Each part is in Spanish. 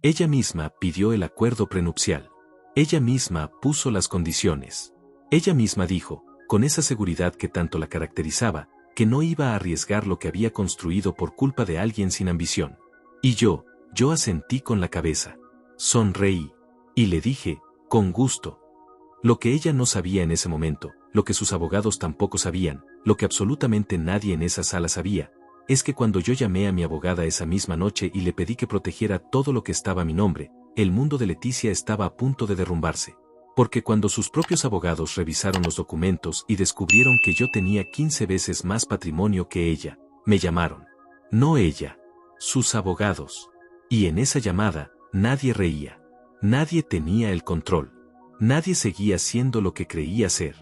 Ella misma pidió el acuerdo prenupcial. Ella misma puso las condiciones. Ella misma dijo, con esa seguridad que tanto la caracterizaba, que no iba a arriesgar lo que había construido por culpa de alguien sin ambición. Y yo asentí con la cabeza. Sonreí. Y le dije, con gusto. Lo que ella no sabía en ese momento, lo que sus abogados tampoco sabían, lo que absolutamente nadie en esa sala sabía, es que cuando yo llamé a mi abogada esa misma noche y le pedí que protegiera todo lo que estaba a mi nombre, el mundo de Leticia estaba a punto de derrumbarse. Porque cuando sus propios abogados revisaron los documentos y descubrieron que yo tenía 15 veces más patrimonio que ella, me llamaron. No ella, sus abogados. Y en esa llamada, nadie reía. Nadie tenía el control. Nadie seguía siendo lo que creía ser.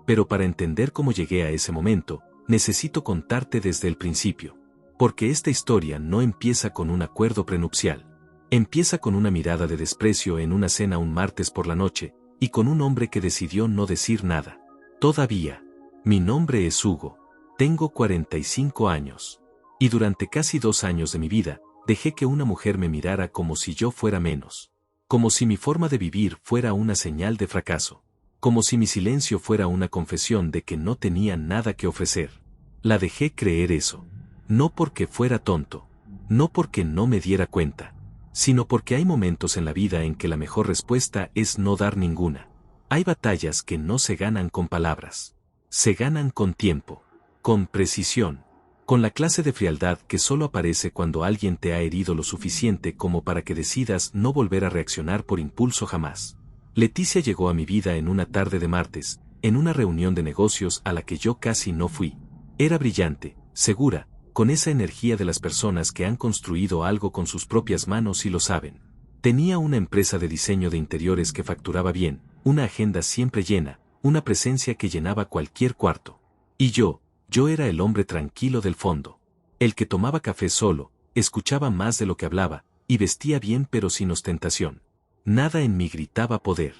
Pero para entender cómo llegué a ese momento, necesito contarte desde el principio. Porque esta historia no empieza con un acuerdo prenupcial. Empieza con una mirada de desprecio en una cena un martes por la noche, y con un hombre que decidió no decir nada. Todavía. Mi nombre es Hugo. Tengo 45 años. Y durante casi 2 años de mi vida, dejé que una mujer me mirara como si yo fuera menos. Como si mi forma de vivir fuera una señal de fracaso. Como si mi silencio fuera una confesión de que no tenía nada que ofrecer. La dejé creer eso. No porque fuera tonto. No porque no me diera cuenta. Sino porque hay momentos en la vida en que la mejor respuesta es no dar ninguna. Hay batallas que no se ganan con palabras. Se ganan con tiempo. Con precisión. Con la clase de frialdad que solo aparece cuando alguien te ha herido lo suficiente como para que decidas no volver a reaccionar por impulso jamás. Leticia llegó a mi vida en una tarde de martes, en una reunión de negocios a la que yo casi no fui. Era brillante, segura, con esa energía de las personas que han construido algo con sus propias manos y lo saben. Tenía una empresa de diseño de interiores que facturaba bien, una agenda siempre llena, una presencia que llenaba cualquier cuarto. Y yo era el hombre tranquilo del fondo. El que tomaba café solo, escuchaba más de lo que hablaba, y vestía bien pero sin ostentación. Nada en mí gritaba poder.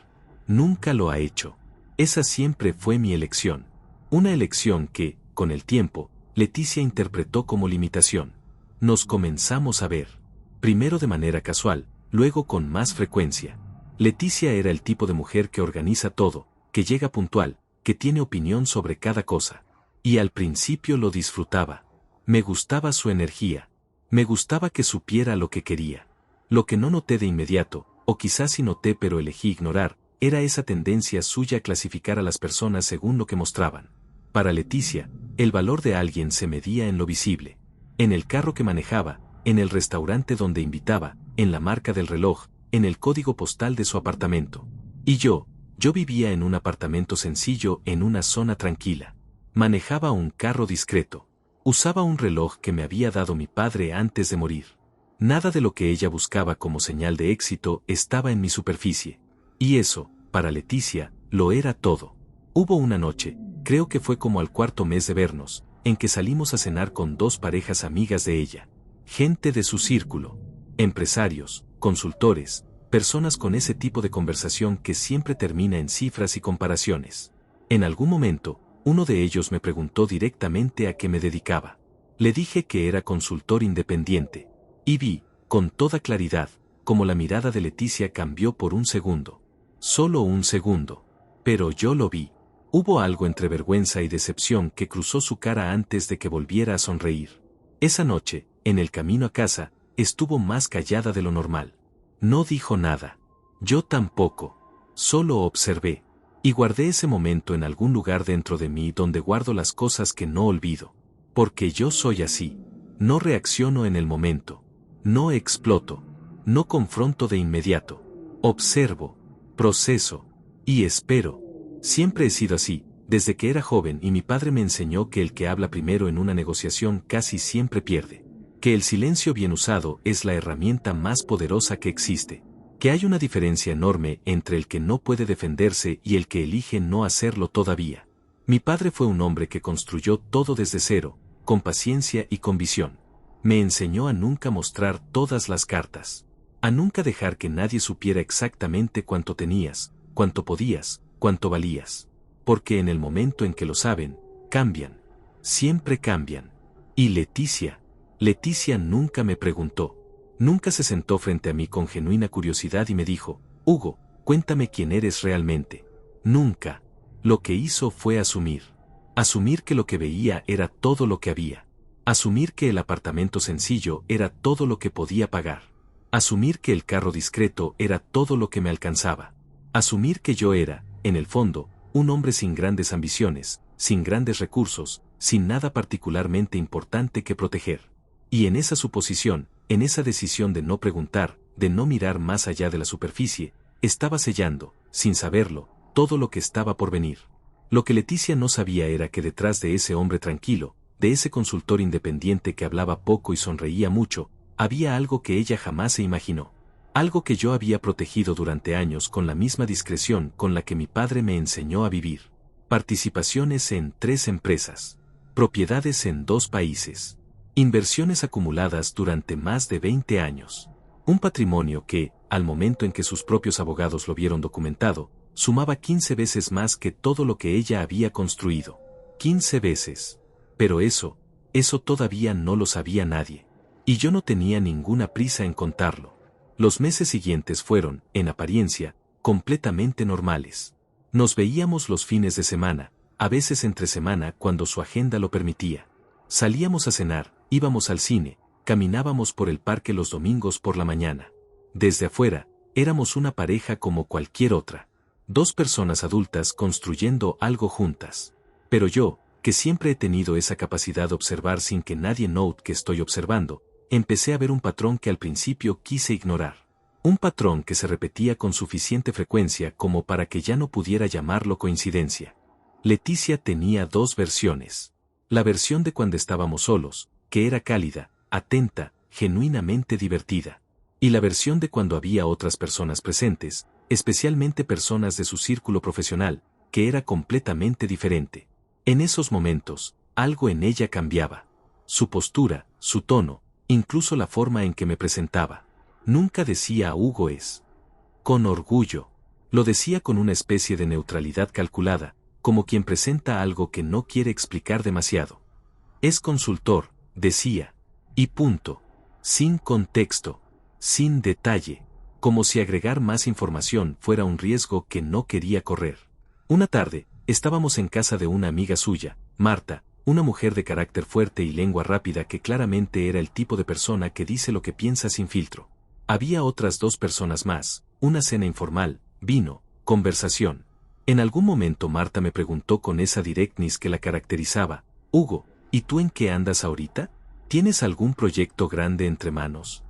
Nunca lo ha hecho. Esa siempre fue mi elección. Una elección que, con el tiempo, Leticia interpretó como limitación. Nos comenzamos a ver. Primero de manera casual, luego con más frecuencia. Leticia era el tipo de mujer que organiza todo, que llega puntual, que tiene opinión sobre cada cosa. Y al principio lo disfrutaba. Me gustaba su energía. Me gustaba que supiera lo que quería. Lo que no noté de inmediato, o quizás sí noté pero elegí ignorar, era esa tendencia suya a clasificar a las personas según lo que mostraban. Para Leticia, el valor de alguien se medía en lo visible. En el carro que manejaba, en el restaurante donde invitaba, en la marca del reloj, en el código postal de su apartamento. Y yo vivía en un apartamento sencillo en una zona tranquila. Manejaba un carro discreto. Usaba un reloj que me había dado mi padre antes de morir. Nada de lo que ella buscaba como señal de éxito estaba en mi superficie. Y eso, para Leticia, lo era todo. Hubo una noche, creo que fue como al 4.º mes de vernos, en que salimos a cenar con 2 parejas amigas de ella. Gente de su círculo. Empresarios, consultores, personas con ese tipo de conversación que siempre termina en cifras y comparaciones. En algún momento, uno de ellos me preguntó directamente a qué me dedicaba. Le dije que era consultor independiente. Y vi, con toda claridad, como la mirada de Leticia cambió por un segundo. Solo un segundo. Pero yo lo vi. Hubo algo entre vergüenza y decepción que cruzó su cara antes de que volviera a sonreír. Esa noche, en el camino a casa, estuvo más callada de lo normal. No dijo nada. Yo tampoco. Solo observé. Y guardé ese momento en algún lugar dentro de mí donde guardo las cosas que no olvido. Porque yo soy así. No reacciono en el momento. No exploto. No confronto de inmediato. Observo. Proceso. Y espero. Siempre he sido así, desde que era joven y mi padre me enseñó que el que habla primero en una negociación casi siempre pierde. Que el silencio bien usado es la herramienta más poderosa que existe. Que hay una diferencia enorme entre el que no puede defenderse y el que elige no hacerlo todavía. Mi padre fue un hombre que construyó todo desde cero, con paciencia y con visión. Me enseñó a nunca mostrar todas las cartas. A nunca dejar que nadie supiera exactamente cuánto tenías, cuánto podías, cuánto valías. Porque en el momento en que lo saben, cambian. Siempre cambian. Y Leticia nunca me preguntó. Nunca se sentó frente a mí con genuina curiosidad y me dijo, Hugo, cuéntame quién eres realmente. Nunca. Lo que hizo fue asumir. Asumir que lo que veía era todo lo que había. Asumir que el apartamento sencillo era todo lo que podía pagar. Asumir que el carro discreto era todo lo que me alcanzaba. Asumir que yo era, en el fondo, un hombre sin grandes ambiciones, sin grandes recursos, sin nada particularmente importante que proteger. Y en esa suposición, en esa decisión de no preguntar, de no mirar más allá de la superficie, estaba sellando, sin saberlo, todo lo que estaba por venir. Lo que Leticia no sabía era que detrás de ese hombre tranquilo, de ese consultor independiente que hablaba poco y sonreía mucho, había algo que ella jamás se imaginó. Algo que yo había protegido durante años con la misma discreción con la que mi padre me enseñó a vivir. Participaciones en 3 empresas. Propiedades en 2 países. Inversiones acumuladas durante más de 20 años. Un patrimonio que, al momento en que sus propios abogados lo vieron documentado, sumaba 15 veces más que todo lo que ella había construido. 15 veces. Pero eso todavía no lo sabía nadie. Y yo no tenía ninguna prisa en contarlo. Los meses siguientes fueron, en apariencia, completamente normales. Nos veíamos los fines de semana, a veces entre semana cuando su agenda lo permitía. Salíamos a cenar, íbamos al cine, caminábamos por el parque los domingos por la mañana. Desde afuera, éramos una pareja como cualquier otra. 2 personas adultas construyendo algo juntas. Pero yo, que siempre he tenido esa capacidad de observar sin que nadie note que estoy observando, empecé a ver un patrón que al principio quise ignorar. Un patrón que se repetía con suficiente frecuencia como para que ya no pudiera llamarlo coincidencia. Leticia tenía 2 versiones. La versión de cuando estábamos solos, que era cálida, atenta, genuinamente divertida. Y la versión de cuando había otras personas presentes, especialmente personas de su círculo profesional, que era completamente diferente. En esos momentos, algo en ella cambiaba. Su postura, su tono, incluso la forma en que me presentaba. Nunca decía a Hugo es. Con orgullo. Lo decía con una especie de neutralidad calculada, como quien presenta algo que no quiere explicar demasiado. Es consultor, decía. Y punto. Sin contexto. Sin detalle. Como si agregar más información fuera un riesgo que no quería correr. Una tarde, estábamos en casa de una amiga suya, Marta, una mujer de carácter fuerte y lengua rápida que claramente era el tipo de persona que dice lo que piensa sin filtro. Había otras 2 personas más, una cena informal, vino, conversación. En algún momento Marta me preguntó con esa directness que la caracterizaba, Hugo, ¿y tú en qué andas ahorita? ¿Tienes algún proyecto grande entre manos?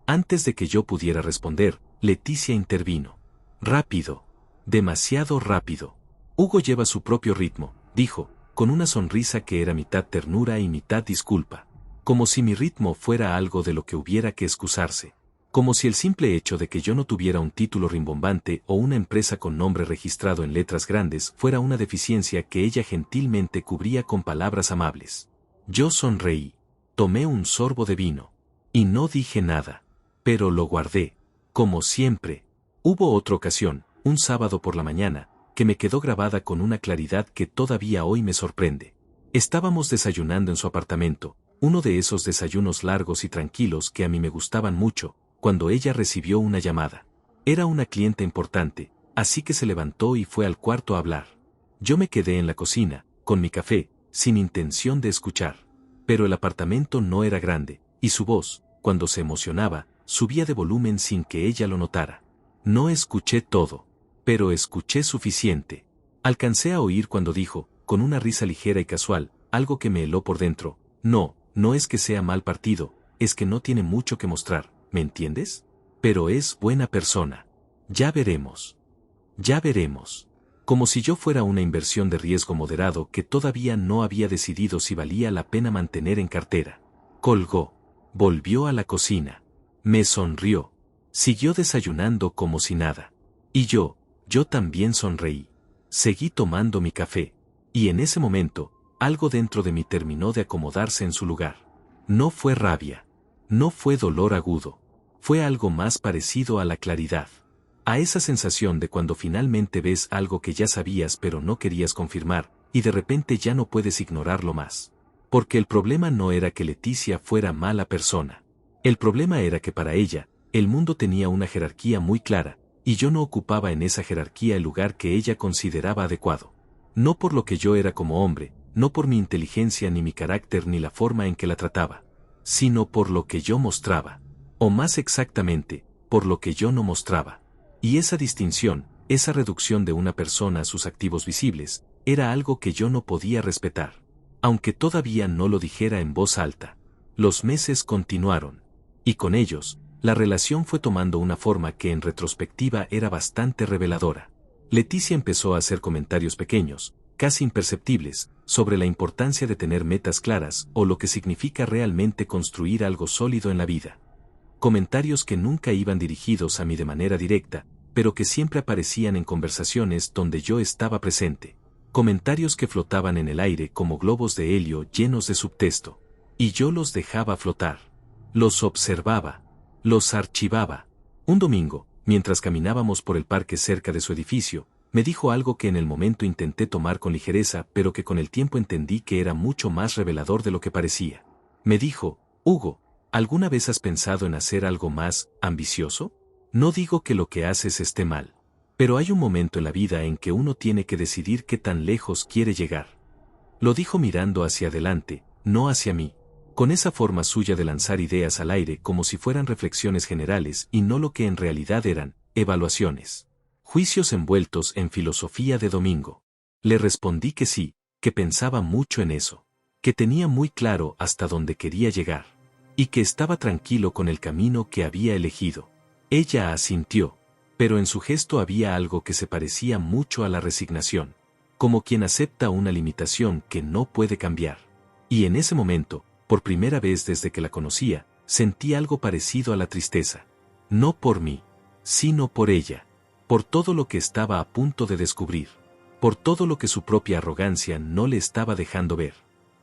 Antes de que yo pudiera responder, Leticia intervino. Rápido. Demasiado rápido. Hugo lleva su propio ritmo, dijo, con una sonrisa que era mitad ternura y mitad disculpa. Como si mi ritmo fuera algo de lo que hubiera que excusarse. Como si el simple hecho de que yo no tuviera un título rimbombante o una empresa con nombre registrado en letras grandes fuera una deficiencia que ella gentilmente cubría con palabras amables. Yo sonreí. Tomé un sorbo de vino. Y no dije nada. Pero lo guardé. Como siempre. Hubo otra ocasión, un sábado por la mañana, que me quedó grabada con una claridad que todavía hoy me sorprende. Estábamos desayunando en su apartamento, uno de esos desayunos largos y tranquilos que a mí me gustaban mucho, cuando ella recibió una llamada. Era una clienta importante, así que se levantó y fue al cuarto a hablar. Yo me quedé en la cocina, con mi café, sin intención de escuchar. Pero el apartamento no era grande, y su voz, cuando se emocionaba, subía de volumen sin que ella lo notara. No escuché todo, pero escuché suficiente. Alcancé a oír cuando dijo, con una risa ligera y casual, algo que me heló por dentro, no es que sea mal partido, es que no tiene mucho que mostrar, ¿me entiendes? Pero es buena persona. Ya veremos. Ya veremos. Como si yo fuera una inversión de riesgo moderado que todavía no había decidido si valía la pena mantener en cartera. Colgó. Volvió a la cocina. Me sonrió. Siguió desayunando como si nada. Y yo también sonreí. Seguí tomando mi café. Y en ese momento, algo dentro de mí terminó de acomodarse en su lugar. No fue rabia. No fue dolor agudo. Fue algo más parecido a la claridad. A esa sensación de cuando finalmente ves algo que ya sabías pero no querías confirmar, y de repente ya no puedes ignorarlo más. Porque el problema no era que Leticia fuera mala persona. El problema era que para ella, el mundo tenía una jerarquía muy clara, y yo no ocupaba en esa jerarquía el lugar que ella consideraba adecuado. No por lo que yo era como hombre, no por mi inteligencia ni mi carácter ni la forma en que la trataba, sino por lo que yo mostraba. O más exactamente, por lo que yo no mostraba. Y esa distinción, esa reducción de una persona a sus activos visibles, era algo que yo no podía respetar. Aunque todavía no lo dijera en voz alta. Los meses continuaron. Y con ellos, la relación fue tomando una forma que en retrospectiva era bastante reveladora. Leticia empezó a hacer comentarios pequeños, casi imperceptibles, sobre la importancia de tener metas claras o lo que significa realmente construir algo sólido en la vida. Comentarios que nunca iban dirigidos a mí de manera directa, pero que siempre aparecían en conversaciones donde yo estaba presente. Comentarios que flotaban en el aire como globos de helio llenos de subtexto. Y yo los dejaba flotar. Los observaba. Los archivaba. Un domingo, mientras caminábamos por el parque cerca de su edificio, me dijo algo que en el momento intenté tomar con ligereza, pero que con el tiempo entendí que era mucho más revelador de lo que parecía. Me dijo, Hugo, ¿alguna vez has pensado en hacer algo más ambicioso? No digo que lo que haces esté mal. Pero hay un momento en la vida en que uno tiene que decidir qué tan lejos quiere llegar. Lo dijo mirando hacia adelante, no hacia mí, con esa forma suya de lanzar ideas al aire como si fueran reflexiones generales y no lo que en realidad eran, evaluaciones. Juicios envueltos en filosofía de domingo. Le respondí que sí, que pensaba mucho en eso, que tenía muy claro hasta dónde quería llegar, y que estaba tranquilo con el camino que había elegido. Ella asintió. Pero en su gesto había algo que se parecía mucho a la resignación, como quien acepta una limitación que no puede cambiar. Y en ese momento, por primera vez desde que la conocía, sentí algo parecido a la tristeza. No por mí, sino por ella, por todo lo que estaba a punto de descubrir, por todo lo que su propia arrogancia no le estaba dejando ver.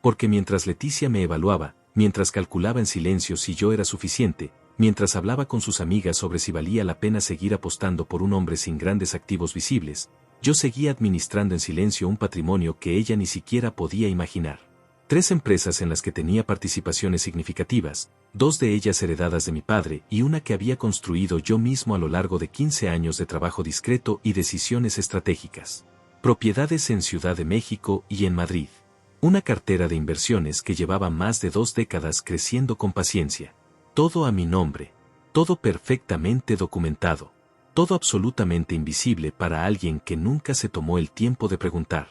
Porque mientras Leticia me evaluaba, mientras calculaba en silencio si yo era suficiente, mientras hablaba con sus amigas sobre si valía la pena seguir apostando por un hombre sin grandes activos visibles, yo seguía administrando en silencio un patrimonio que ella ni siquiera podía imaginar. 3 empresas en las que tenía participaciones significativas, 2 de ellas heredadas de mi padre y una que había construido yo mismo a lo largo de 15 años de trabajo discreto y decisiones estratégicas. Propiedades en Ciudad de México y en Madrid. Una cartera de inversiones que llevaba más de 2 décadas creciendo con paciencia. Todo a mi nombre, todo perfectamente documentado, todo absolutamente invisible para alguien que nunca se tomó el tiempo de preguntar.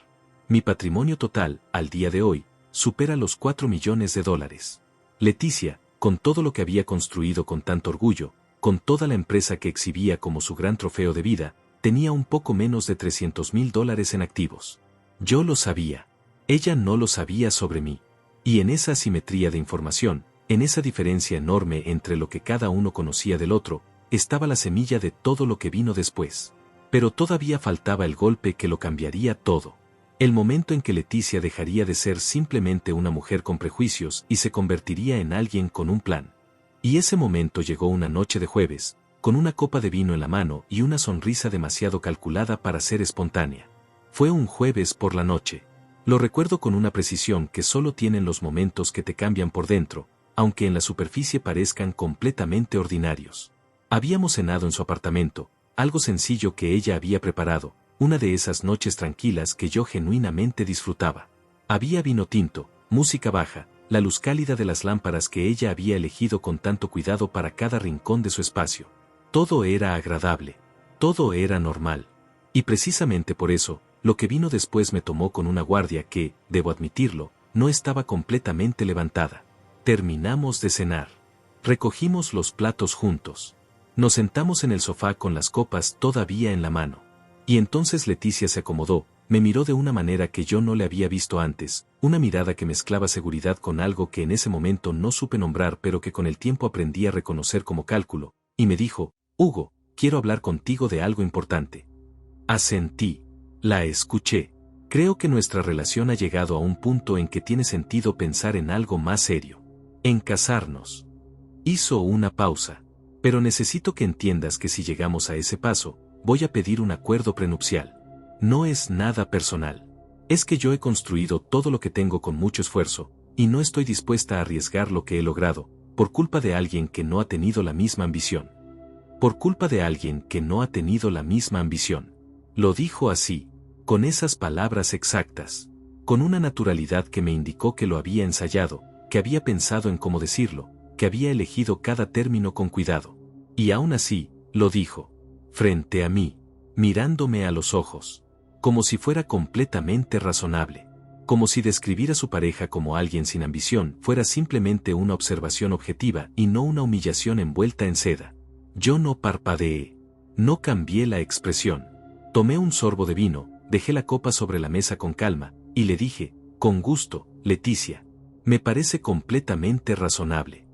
Mi patrimonio total, al día de hoy, supera los $4 millones. Leticia, con todo lo que había construido con tanto orgullo, con toda la empresa que exhibía como su gran trofeo de vida, tenía un poco menos de $300,000 en activos. Yo lo sabía. Ella no lo sabía sobre mí. Y en esa asimetría de información, en esa diferencia enorme entre lo que cada uno conocía del otro, estaba la semilla de todo lo que vino después. Pero todavía faltaba el golpe que lo cambiaría todo. El momento en que Leticia dejaría de ser simplemente una mujer con prejuicios y se convertiría en alguien con un plan. Y ese momento llegó una noche de jueves, con una copa de vino en la mano y una sonrisa demasiado calculada para ser espontánea. Fue un jueves por la noche. Lo recuerdo con una precisión que solo tienen los momentos que te cambian por dentro, aunque en la superficie parezcan completamente ordinarios. Habíamos cenado en su apartamento, algo sencillo que ella había preparado, una de esas noches tranquilas que yo genuinamente disfrutaba. Había vino tinto, música baja, la luz cálida de las lámparas que ella había elegido con tanto cuidado para cada rincón de su espacio. Todo era agradable, todo era normal. Y precisamente por eso, lo que vino después me tomó con una guardia que, debo admitirlo, no estaba completamente levantada. Terminamos de cenar. Recogimos los platos juntos. Nos sentamos en el sofá con las copas todavía en la mano. Y entonces Leticia se acomodó, me miró de una manera que yo no le había visto antes, una mirada que mezclaba seguridad con algo que en ese momento no supe nombrar pero que con el tiempo aprendí a reconocer como cálculo, y me dijo, Hugo, quiero hablar contigo de algo importante. Asentí. La escuché. Creo que nuestra relación ha llegado a un punto en que tiene sentido pensar en algo más serio. En casarnos. Hizo una pausa. Pero necesito que entiendas que si llegamos a ese paso, voy a pedir un acuerdo prenupcial. No es nada personal. Es que yo he construido todo lo que tengo con mucho esfuerzo, y no estoy dispuesta a arriesgar lo que he logrado, por culpa de alguien que no ha tenido la misma ambición. Por culpa de alguien que no ha tenido la misma ambición. Lo dijo así, con esas palabras exactas, con una naturalidad que me indicó que lo había ensayado, que había pensado en cómo decirlo, que había elegido cada término con cuidado. Y aún así, lo dijo, frente a mí, mirándome a los ojos, como si fuera completamente razonable, como si describir a su pareja como alguien sin ambición fuera simplemente una observación objetiva y no una humillación envuelta en seda. Yo no parpadeé, no cambié la expresión. Tomé un sorbo de vino, dejé la copa sobre la mesa con calma, y le dije, con gusto, Leticia, me parece completamente razonable.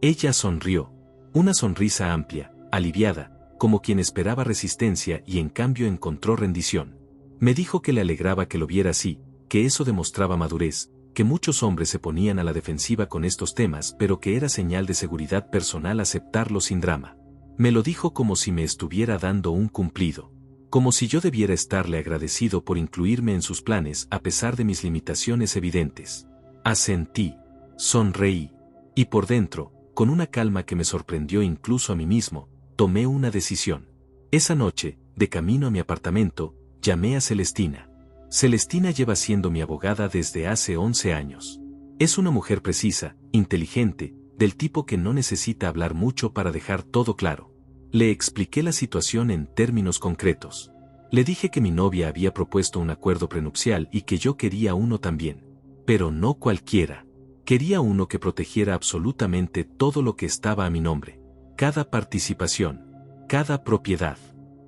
Ella sonrió, una sonrisa amplia, aliviada, como quien esperaba resistencia y en cambio encontró rendición. Me dijo que le alegraba que lo viera así, que eso demostraba madurez, que muchos hombres se ponían a la defensiva con estos temas pero que era señal de seguridad personal aceptarlo sin drama. Me lo dijo como si me estuviera dando un cumplido. Como si yo debiera estarle agradecido por incluirme en sus planes a pesar de mis limitaciones evidentes. Asentí, sonreí, y por dentro, con una calma que me sorprendió incluso a mí mismo, tomé una decisión. Esa noche, de camino a mi apartamento, llamé a Celestina. Celestina lleva siendo mi abogada desde hace 11 años. Es una mujer precisa, inteligente, del tipo que no necesita hablar mucho para dejar todo claro. Le expliqué la situación en términos concretos. Le dije que mi novia había propuesto un acuerdo prenupcial y que yo quería uno también. Pero no cualquiera. Quería uno que protegiera absolutamente todo lo que estaba a mi nombre. Cada participación, cada propiedad,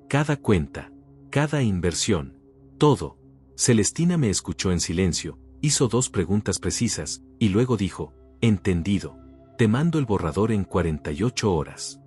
cada cuenta, cada inversión, todo. Celestina me escuchó en silencio, hizo 2 preguntas precisas, y luego dijo, entendido. Te mando el borrador en 48 horas.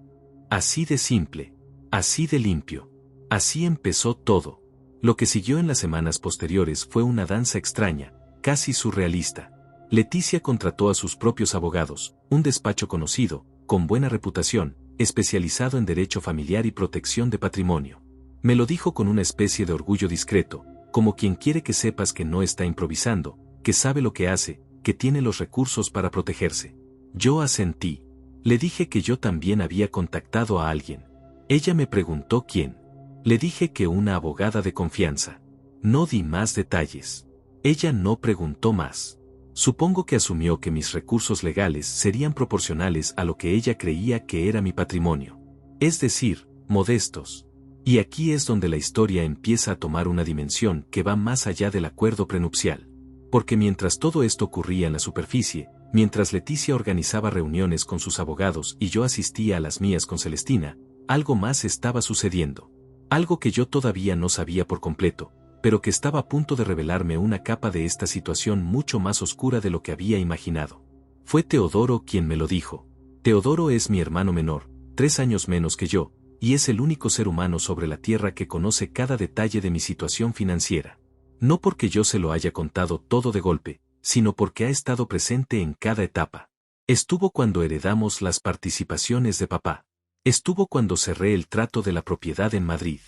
Así de simple, así de limpio. Así empezó todo. Lo que siguió en las semanas posteriores fue una danza extraña, casi surrealista. Leticia contrató a sus propios abogados, un despacho conocido, con buena reputación, especializado en derecho familiar y protección de patrimonio. Me lo dijo con una especie de orgullo discreto, como quien quiere que sepas que no está improvisando, que sabe lo que hace, que tiene los recursos para protegerse. Yo asentí. Le dije que yo también había contactado a alguien. Ella me preguntó quién. Le dije que una abogada de confianza. No di más detalles. Ella no preguntó más. Supongo que asumió que mis recursos legales serían proporcionales a lo que ella creía que era mi patrimonio. Es decir, modestos. Y aquí es donde la historia empieza a tomar una dimensión que va más allá del acuerdo prenupcial. Porque mientras todo esto ocurría en la superficie, mientras Leticia organizaba reuniones con sus abogados y yo asistía a las mías con Celestina, algo más estaba sucediendo. Algo que yo todavía no sabía por completo, pero que estaba a punto de revelarme una capa de esta situación mucho más oscura de lo que había imaginado. Fue Teodoro quien me lo dijo. Teodoro es mi hermano menor, 3 años menos que yo, y es el único ser humano sobre la tierra que conoce cada detalle de mi situación financiera. No porque yo se lo haya contado todo de golpe, sino porque ha estado presente en cada etapa. Estuvo cuando heredamos las participaciones de papá. Estuvo cuando cerré el trato de la propiedad en Madrid.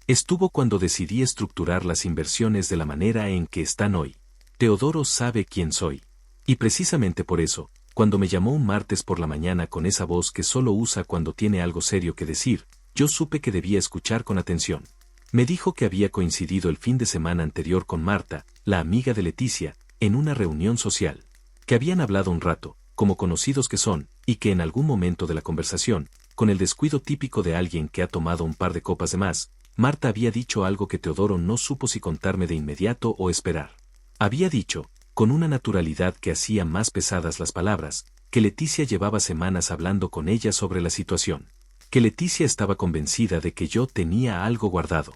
Estuvo cuando decidí estructurar las inversiones de la manera en que están hoy. Teodoro sabe quién soy. Y precisamente por eso, cuando me llamó un martes por la mañana con esa voz que solo usa cuando tiene algo serio que decir, yo supe que debía escuchar con atención. Me dijo que había coincidido el fin de semana anterior con Marta, la amiga de Leticia, en una reunión social. Que habían hablado un rato, como conocidos que son, y que en algún momento de la conversación, con el descuido típico de alguien que ha tomado un par de copas de más, Marta había dicho algo que Teodoro no supo si contarme de inmediato o esperar. Había dicho, con una naturalidad que hacía más pesadas las palabras, que Leticia llevaba semanas hablando con ella sobre la situación. Que Leticia estaba convencida de que yo tenía algo guardado.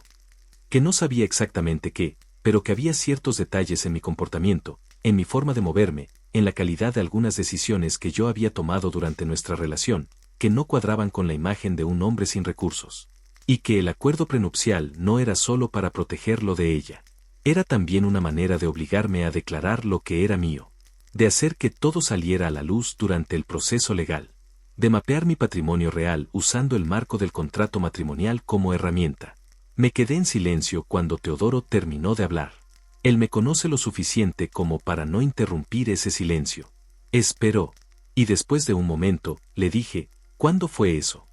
Que no sabía exactamente qué, pero que había ciertos detalles en mi comportamiento, en mi forma de moverme, en la calidad de algunas decisiones que yo había tomado durante nuestra relación, que no cuadraban con la imagen de un hombre sin recursos. Y que el acuerdo prenupcial no era solo para protegerlo de ella. Era también una manera de obligarme a declarar lo que era mío. De hacer que todo saliera a la luz durante el proceso legal. De mapear mi patrimonio real usando el marco del contrato matrimonial como herramienta. Me quedé en silencio cuando Teodoro terminó de hablar. Él me conoce lo suficiente como para no interrumpir ese silencio. Esperó. Y después de un momento, le dije, ¿cuándo fue eso?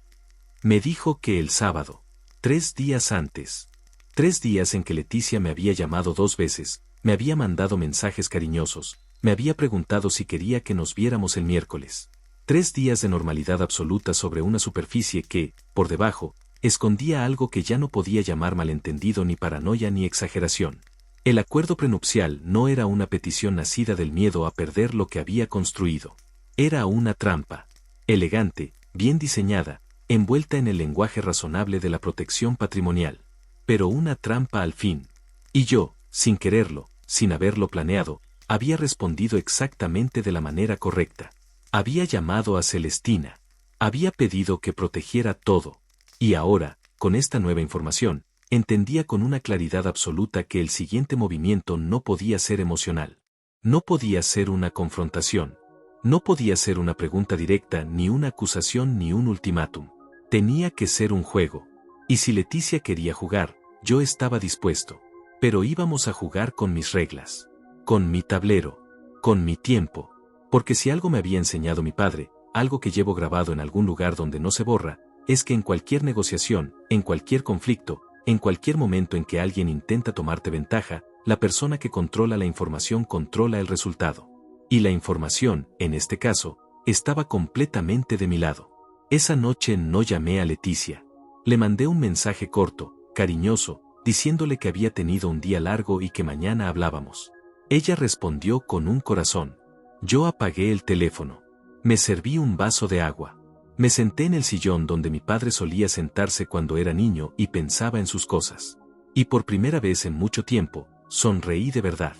Me dijo que el sábado. 3 días antes. 3 días en que Leticia me había llamado 2 veces, me había mandado mensajes cariñosos, me había preguntado si quería que nos viéramos el miércoles. 3 días de normalidad absoluta sobre una superficie que, por debajo, escondía algo que ya no podía llamar malentendido ni paranoia ni exageración. El acuerdo prenupcial no era una petición nacida del miedo a perder lo que había construido. Era una trampa. Elegante, bien diseñada, envuelta en el lenguaje razonable de la protección patrimonial. Pero una trampa al fin. Y yo, sin quererlo, sin haberlo planeado, había respondido exactamente de la manera correcta. Había llamado a Celestina. Había pedido que protegiera todo. Y ahora, con esta nueva información, entendía con una claridad absoluta que el siguiente movimiento no podía ser emocional. No podía ser una confrontación. No podía ser una pregunta directa, ni una acusación, ni un ultimátum. Tenía que ser un juego. Y si Leticia quería jugar, yo estaba dispuesto. Pero íbamos a jugar con mis reglas. Con mi tablero. Con mi tiempo. Porque si algo me había enseñado mi padre, algo que llevo grabado en algún lugar donde no se borra, es que en cualquier negociación, en cualquier conflicto, en cualquier momento en que alguien intenta tomarte ventaja, la persona que controla la información controla el resultado. Y la información, en este caso, estaba completamente de mi lado. Esa noche no llamé a Leticia. Le mandé un mensaje corto, cariñoso, diciéndole que había tenido un día largo y que mañana hablábamos. Ella respondió con un corazón. Yo apagué el teléfono. Me serví un vaso de agua. Me senté en el sillón donde mi padre solía sentarse cuando era niño y pensaba en sus cosas. Y por primera vez en mucho tiempo, sonreí de verdad.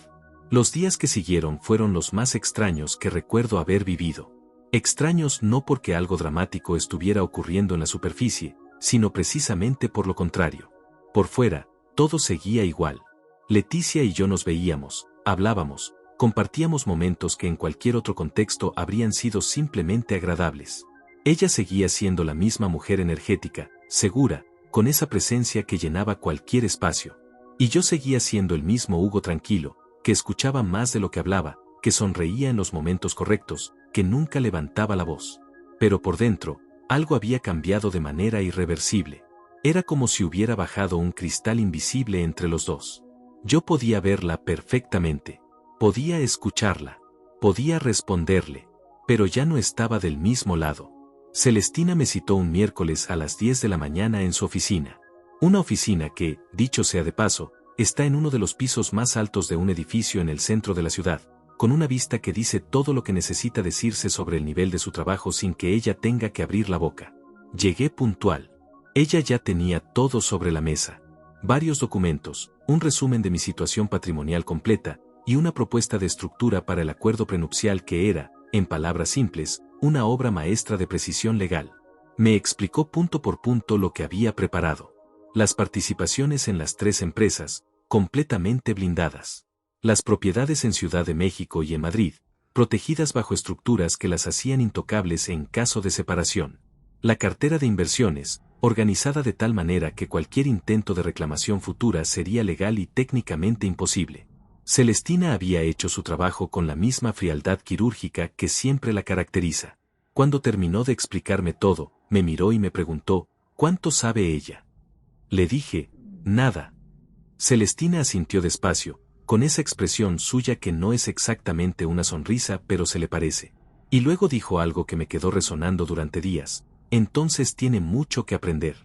Los días que siguieron fueron los más extraños que recuerdo haber vivido. Extraños no porque algo dramático estuviera ocurriendo en la superficie, sino precisamente por lo contrario. Por fuera, todo seguía igual. Leticia y yo nos veíamos, hablábamos, compartíamos momentos que en cualquier otro contexto habrían sido simplemente agradables. Ella seguía siendo la misma mujer energética, segura, con esa presencia que llenaba cualquier espacio. Y yo seguía siendo el mismo Hugo tranquilo, que escuchaba más de lo que hablaba, que sonreía en los momentos correctos, que nunca levantaba la voz. Pero por dentro, algo había cambiado de manera irreversible. Era como si hubiera bajado un cristal invisible entre los dos. Yo podía verla perfectamente. Podía escucharla. Podía responderle. Pero ya no estaba del mismo lado. Celestina me citó un miércoles a las 10 de la mañana en su oficina. Una oficina que, dicho sea de paso, está en uno de los pisos más altos de un edificio en el centro de la ciudad, con una vista que dice todo lo que necesita decirse sobre el nivel de su trabajo sin que ella tenga que abrir la boca. Llegué puntual. Ella ya tenía todo sobre la mesa. Varios documentos, un resumen de mi situación patrimonial completa, y una propuesta de estructura para el acuerdo prenupcial que era, en palabras simples, una obra maestra de precisión legal. Me explicó punto por punto lo que había preparado. Las participaciones en las 3 empresas, completamente blindadas. Las propiedades en Ciudad de México y en Madrid, protegidas bajo estructuras que las hacían intocables en caso de separación. La cartera de inversiones, organizada de tal manera que cualquier intento de reclamación futura sería legal y técnicamente imposible. Celestina había hecho su trabajo con la misma frialdad quirúrgica que siempre la caracteriza. Cuando terminó de explicarme todo, me miró y me preguntó, ¿cuánto sabe ella? Le dije, nada. Celestina asintió despacio, con esa expresión suya que no es exactamente una sonrisa pero se le parece. Y luego dijo algo que me quedó resonando durante días, entonces tiene mucho que aprender.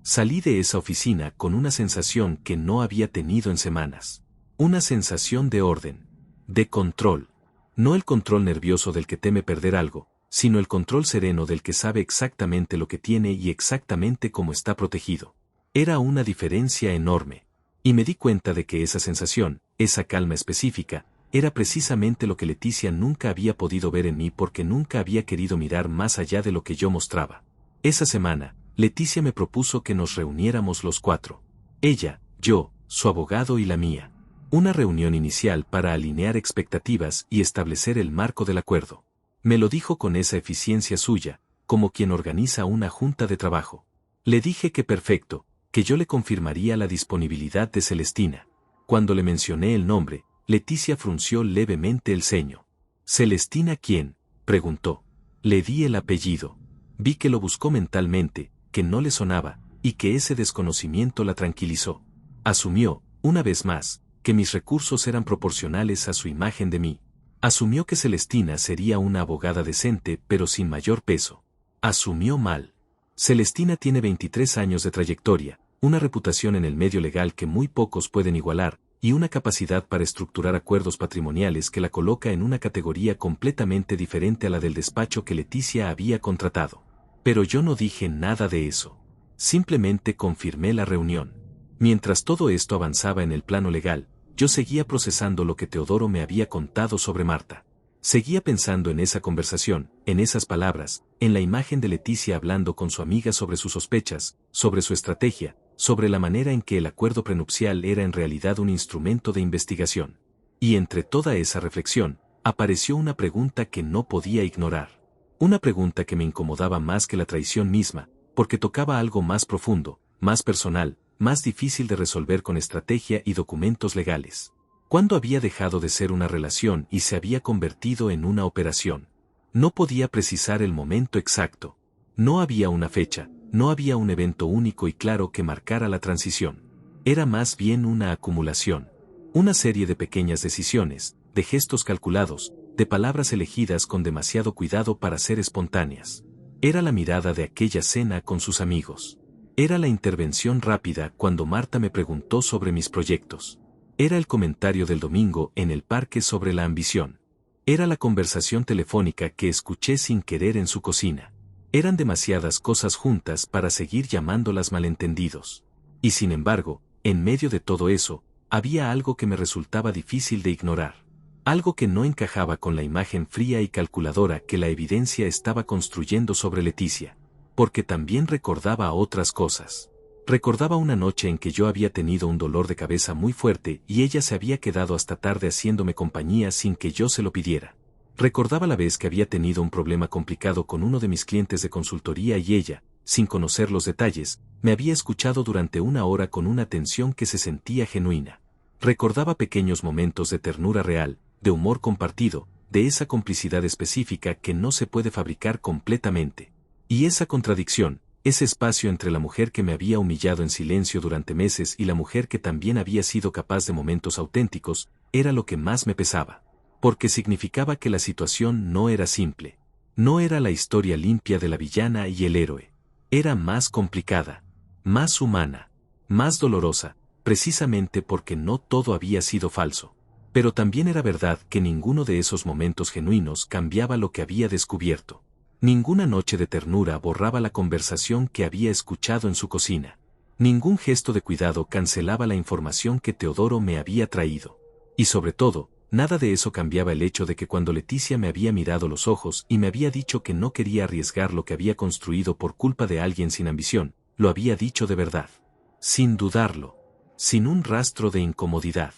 Salí de esa oficina con una sensación que no había tenido en semanas. Una sensación de orden, de control. No el control nervioso del que teme perder algo, sino el control sereno del que sabe exactamente lo que tiene y exactamente cómo está protegido. Era una diferencia enorme. Y me di cuenta de que esa sensación, esa calma específica, era precisamente lo que Leticia nunca había podido ver en mí porque nunca había querido mirar más allá de lo que yo mostraba. Esa semana, Leticia me propuso que nos reuniéramos los 4. Ella, yo, su abogado y la mía. Una reunión inicial para alinear expectativas y establecer el marco del acuerdo. Me lo dijo con esa eficiencia suya, como quien organiza una junta de trabajo. Le dije que perfecto, que yo le confirmaría la disponibilidad de Celestina. Cuando le mencioné el nombre, Leticia frunció levemente el ceño. ¿Celestina quién?, preguntó. Le di el apellido. Vi que lo buscó mentalmente, que no le sonaba, y que ese desconocimiento la tranquilizó. Asumió, una vez más, que mis recursos eran proporcionales a su imagen de mí. Asumió que Celestina sería una abogada decente pero sin mayor peso. Asumió mal. Celestina tiene 23 años de trayectoria, una reputación en el medio legal que muy pocos pueden igualar, y una capacidad para estructurar acuerdos patrimoniales que la coloca en una categoría completamente diferente a la del despacho que Leticia había contratado. Pero yo no dije nada de eso. Simplemente confirmé la reunión. Mientras todo esto avanzaba en el plano legal, yo seguía procesando lo que Teodoro me había contado sobre Marta. Seguía pensando en esa conversación, en esas palabras, en la imagen de Leticia hablando con su amiga sobre sus sospechas, sobre su estrategia, sobre la manera en que el acuerdo prenupcial era en realidad un instrumento de investigación. Y entre toda esa reflexión, apareció una pregunta que no podía ignorar. Una pregunta que me incomodaba más que la traición misma, porque tocaba algo más profundo, más personal, más difícil de resolver con estrategia y documentos legales. ¿Cuándo había dejado de ser una relación y se había convertido en una operación? No podía precisar el momento exacto. No había una fecha, no había un evento único y claro que marcara la transición. Era más bien una acumulación. Una serie de pequeñas decisiones, de gestos calculados, de palabras elegidas con demasiado cuidado para ser espontáneas. Era la mirada de aquella cena con sus amigos. Era la intervención rápida cuando Marta me preguntó sobre mis proyectos. Era el comentario del domingo en el parque sobre la ambición. Era la conversación telefónica que escuché sin querer en su cocina. Eran demasiadas cosas juntas para seguir llamándolas malentendidos. Y sin embargo, en medio de todo eso, había algo que me resultaba difícil de ignorar. Algo que no encajaba con la imagen fría y calculadora que la evidencia estaba construyendo sobre Leticia. Porque también recordaba otras cosas. Recordaba una noche en que yo había tenido un dolor de cabeza muy fuerte y ella se había quedado hasta tarde haciéndome compañía sin que yo se lo pidiera. Recordaba la vez que había tenido un problema complicado con uno de mis clientes de consultoría y ella, sin conocer los detalles, me había escuchado durante una hora con una atención que se sentía genuina. Recordaba pequeños momentos de ternura real, de humor compartido, de esa complicidad específica que no se puede fabricar completamente. Y esa contradicción, ese espacio entre la mujer que me había humillado en silencio durante meses y la mujer que también había sido capaz de momentos auténticos, era lo que más me pesaba. Porque significaba que la situación no era simple. No era la historia limpia de la villana y el héroe. Era más complicada, más humana, más dolorosa, precisamente porque no todo había sido falso. Pero también era verdad que ninguno de esos momentos genuinos cambiaba lo que había descubierto. Ninguna noche de ternura borraba la conversación que había escuchado en su cocina. Ningún gesto de cuidado cancelaba la información que Teodoro me había traído. Y sobre todo, nada de eso cambiaba el hecho de que cuando Leticia me había mirado los ojos y me había dicho que no quería arriesgar lo que había construido por culpa de alguien sin ambición, lo había dicho de verdad. Sin dudarlo. Sin un rastro de incomodidad.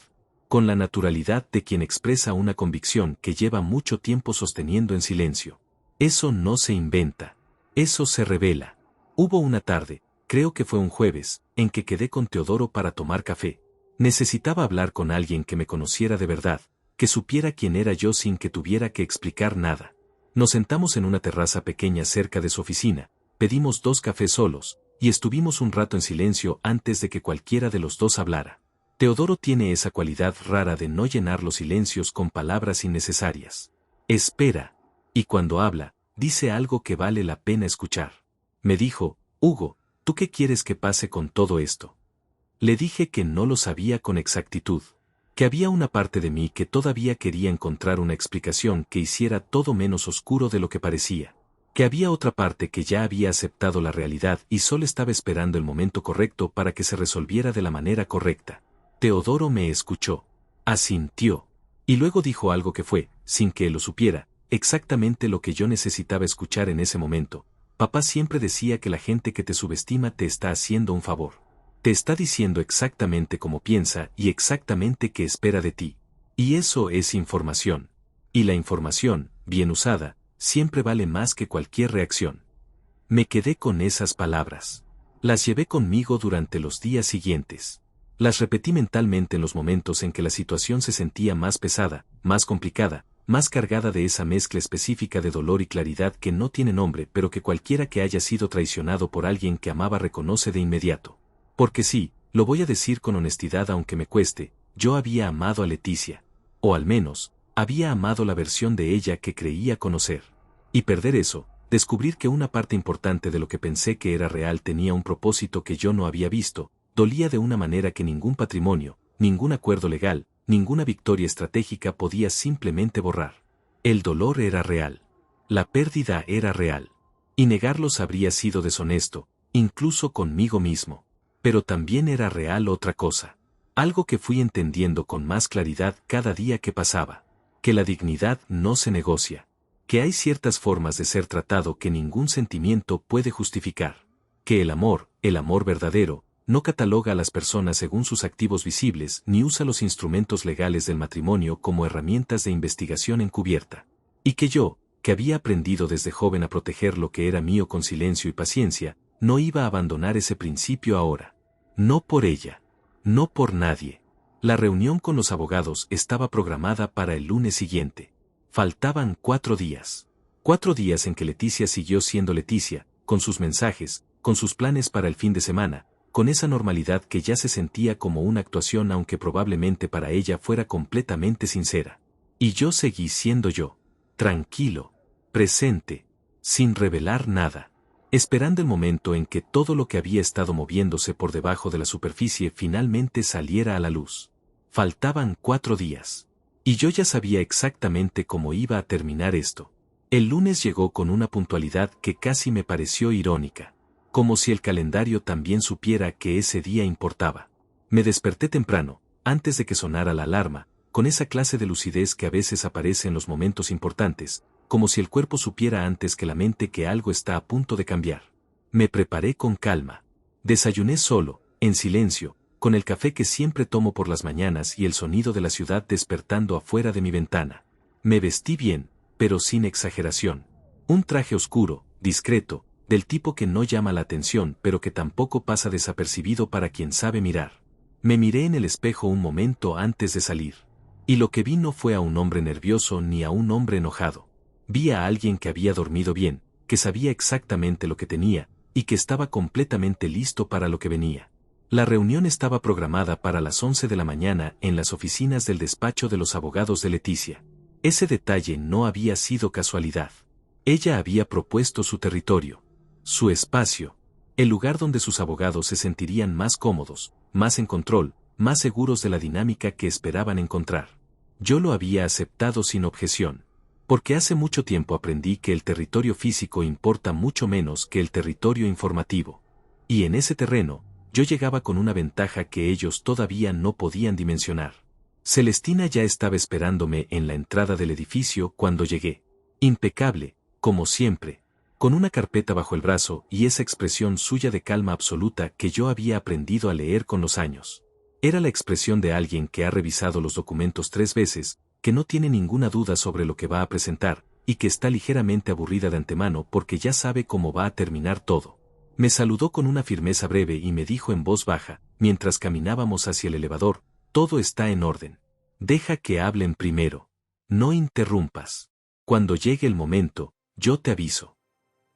Con la naturalidad de quien expresa una convicción que lleva mucho tiempo sosteniendo en silencio. Eso no se inventa. Eso se revela. Hubo una tarde, creo que fue un jueves, en que quedé con Teodoro para tomar café. Necesitaba hablar con alguien que me conociera de verdad, que supiera quién era yo sin que tuviera que explicar nada. Nos sentamos en una terraza pequeña cerca de su oficina, pedimos 2 cafés solos, y estuvimos un rato en silencio antes de que cualquiera de los dos hablara. Teodoro tiene esa cualidad rara de no llenar los silencios con palabras innecesarias. Espera. Y cuando habla, dice algo que vale la pena escuchar. Me dijo, Hugo, ¿tú qué quieres que pase con todo esto? Le dije que no lo sabía con exactitud. Que había una parte de mí que todavía quería encontrar una explicación que hiciera todo menos oscuro de lo que parecía. Que había otra parte que ya había aceptado la realidad y solo estaba esperando el momento correcto para que se resolviera de la manera correcta. Teodoro me escuchó. Asintió. Y luego dijo algo que fue, sin que él lo supiera, exactamente lo que yo necesitaba escuchar en ese momento. Papá siempre decía que la gente que te subestima te está haciendo un favor. Te está diciendo exactamente cómo piensa y exactamente qué espera de ti. Y eso es información. Y la información, bien usada, siempre vale más que cualquier reacción. Me quedé con esas palabras. Las llevé conmigo durante los días siguientes. Las repetí mentalmente en los momentos en que la situación se sentía más pesada, más complicada, más cargada de esa mezcla específica de dolor y claridad que no tiene nombre, pero que cualquiera que haya sido traicionado por alguien que amaba reconoce de inmediato. Porque sí, lo voy a decir con honestidad aunque me cueste, yo había amado a Leticia. O al menos, había amado la versión de ella que creía conocer. Y perder eso, descubrir que una parte importante de lo que pensé que era real tenía un propósito que yo no había visto, dolía de una manera que ningún patrimonio, ningún acuerdo legal, ninguna victoria estratégica podía simplemente borrar. El dolor era real. La pérdida era real. Y negarlos habría sido deshonesto, incluso conmigo mismo. Pero también era real otra cosa. Algo que fui entendiendo con más claridad cada día que pasaba. Que la dignidad no se negocia. Que hay ciertas formas de ser tratado que ningún sentimiento puede justificar. Que el amor verdadero, no cataloga a las personas según sus activos visibles ni usa los instrumentos legales del matrimonio como herramientas de investigación encubierta. Y que yo, que había aprendido desde joven a proteger lo que era mío con silencio y paciencia, no iba a abandonar ese principio ahora. No por ella. No por nadie. La reunión con los abogados estaba programada para el lunes siguiente. Faltaban 4 días. 4 días en que Leticia siguió siendo Leticia, con sus mensajes, con sus planes para el fin de semana, con esa normalidad que ya se sentía como una actuación aunque probablemente para ella fuera completamente sincera. Y yo seguí siendo yo, tranquilo, presente, sin revelar nada, esperando el momento en que todo lo que había estado moviéndose por debajo de la superficie finalmente saliera a la luz. Faltaban 4 días. Y yo ya sabía exactamente cómo iba a terminar esto. El lunes llegó con una puntualidad que casi me pareció irónica. Como si el calendario también supiera que ese día importaba. Me desperté temprano, antes de que sonara la alarma, con esa clase de lucidez que a veces aparece en los momentos importantes, como si el cuerpo supiera antes que la mente que algo está a punto de cambiar. Me preparé con calma. Desayuné solo, en silencio, con el café que siempre tomo por las mañanas y el sonido de la ciudad despertando afuera de mi ventana. Me vestí bien, pero sin exageración. Un traje oscuro, discreto, del tipo que no llama la atención pero que tampoco pasa desapercibido para quien sabe mirar. Me miré en el espejo un momento antes de salir. Y lo que vi no fue a un hombre nervioso ni a un hombre enojado. Vi a alguien que había dormido bien, que sabía exactamente lo que tenía, y que estaba completamente listo para lo que venía. La reunión estaba programada para las 11 de la mañana en las oficinas del despacho de los abogados de Leticia. Ese detalle no había sido casualidad. Ella había propuesto su territorio. Su espacio, el lugar donde sus abogados se sentirían más cómodos, más en control, más seguros de la dinámica que esperaban encontrar. Yo lo había aceptado sin objeción, porque hace mucho tiempo aprendí que el territorio físico importa mucho menos que el territorio informativo. Y en ese terreno, yo llegaba con una ventaja que ellos todavía no podían dimensionar. Celestina ya estaba esperándome en la entrada del edificio cuando llegué. Impecable, como siempre, con una carpeta bajo el brazo y esa expresión suya de calma absoluta que yo había aprendido a leer con los años. Era la expresión de alguien que ha revisado los documentos 3 veces, que no tiene ninguna duda sobre lo que va a presentar, y que está ligeramente aburrida de antemano porque ya sabe cómo va a terminar todo. Me saludó con una firmeza breve y me dijo en voz baja, mientras caminábamos hacia el elevador, todo está en orden. Deja que hablen primero. No interrumpas. Cuando llegue el momento, yo te aviso.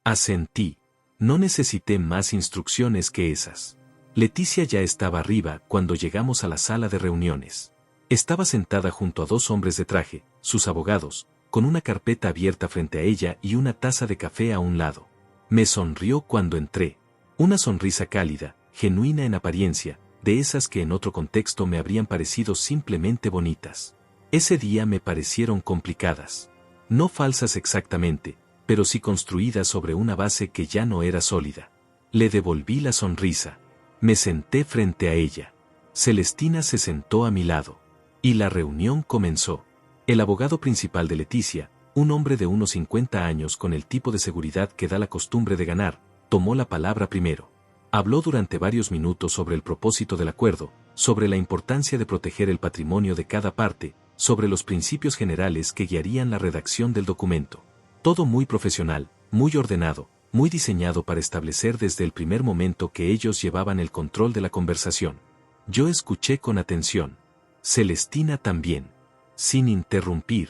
Asentí. No necesité más instrucciones que esas. Leticia ya estaba arriba cuando llegamos a la sala de reuniones. Estaba sentada junto a 2 hombres de traje, sus abogados, con una carpeta abierta frente a ella y una taza de café a un lado. Me sonrió cuando entré. Una sonrisa cálida, genuina en apariencia, de esas que en otro contexto me habrían parecido simplemente bonitas. Ese día me parecieron complicadas. No falsas exactamente, pero sí construida sobre una base que ya no era sólida. Le devolví la sonrisa. Me senté frente a ella. Celestina se sentó a mi lado. Y la reunión comenzó. El abogado principal de Leticia, un hombre de unos 50 años con el tipo de seguridad que da la costumbre de ganar, tomó la palabra primero. Habló durante varios minutos sobre el propósito del acuerdo, sobre la importancia de proteger el patrimonio de cada parte, sobre los principios generales que guiarían la redacción del documento. Todo muy profesional, muy ordenado, muy diseñado para establecer desde el primer momento que ellos llevaban el control de la conversación. Yo escuché con atención. Celestina también. Sin interrumpir.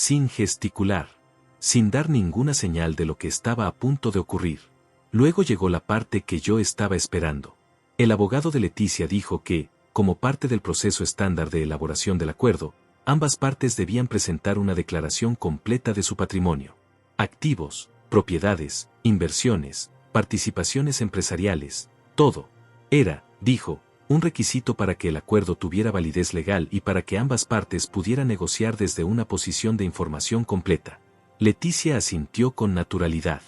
sin gesticular, sin dar ninguna señal de lo que estaba a punto de ocurrir. Luego llegó la parte que yo estaba esperando. El abogado de Leticia dijo que, como parte del proceso estándar de elaboración del acuerdo, ambas partes debían presentar una declaración completa de su patrimonio. Activos, propiedades, inversiones, participaciones empresariales, todo. Era, dijo, un requisito para que el acuerdo tuviera validez legal y para que ambas partes pudieran negociar desde una posición de información completa. Leticia asintió con naturalidad.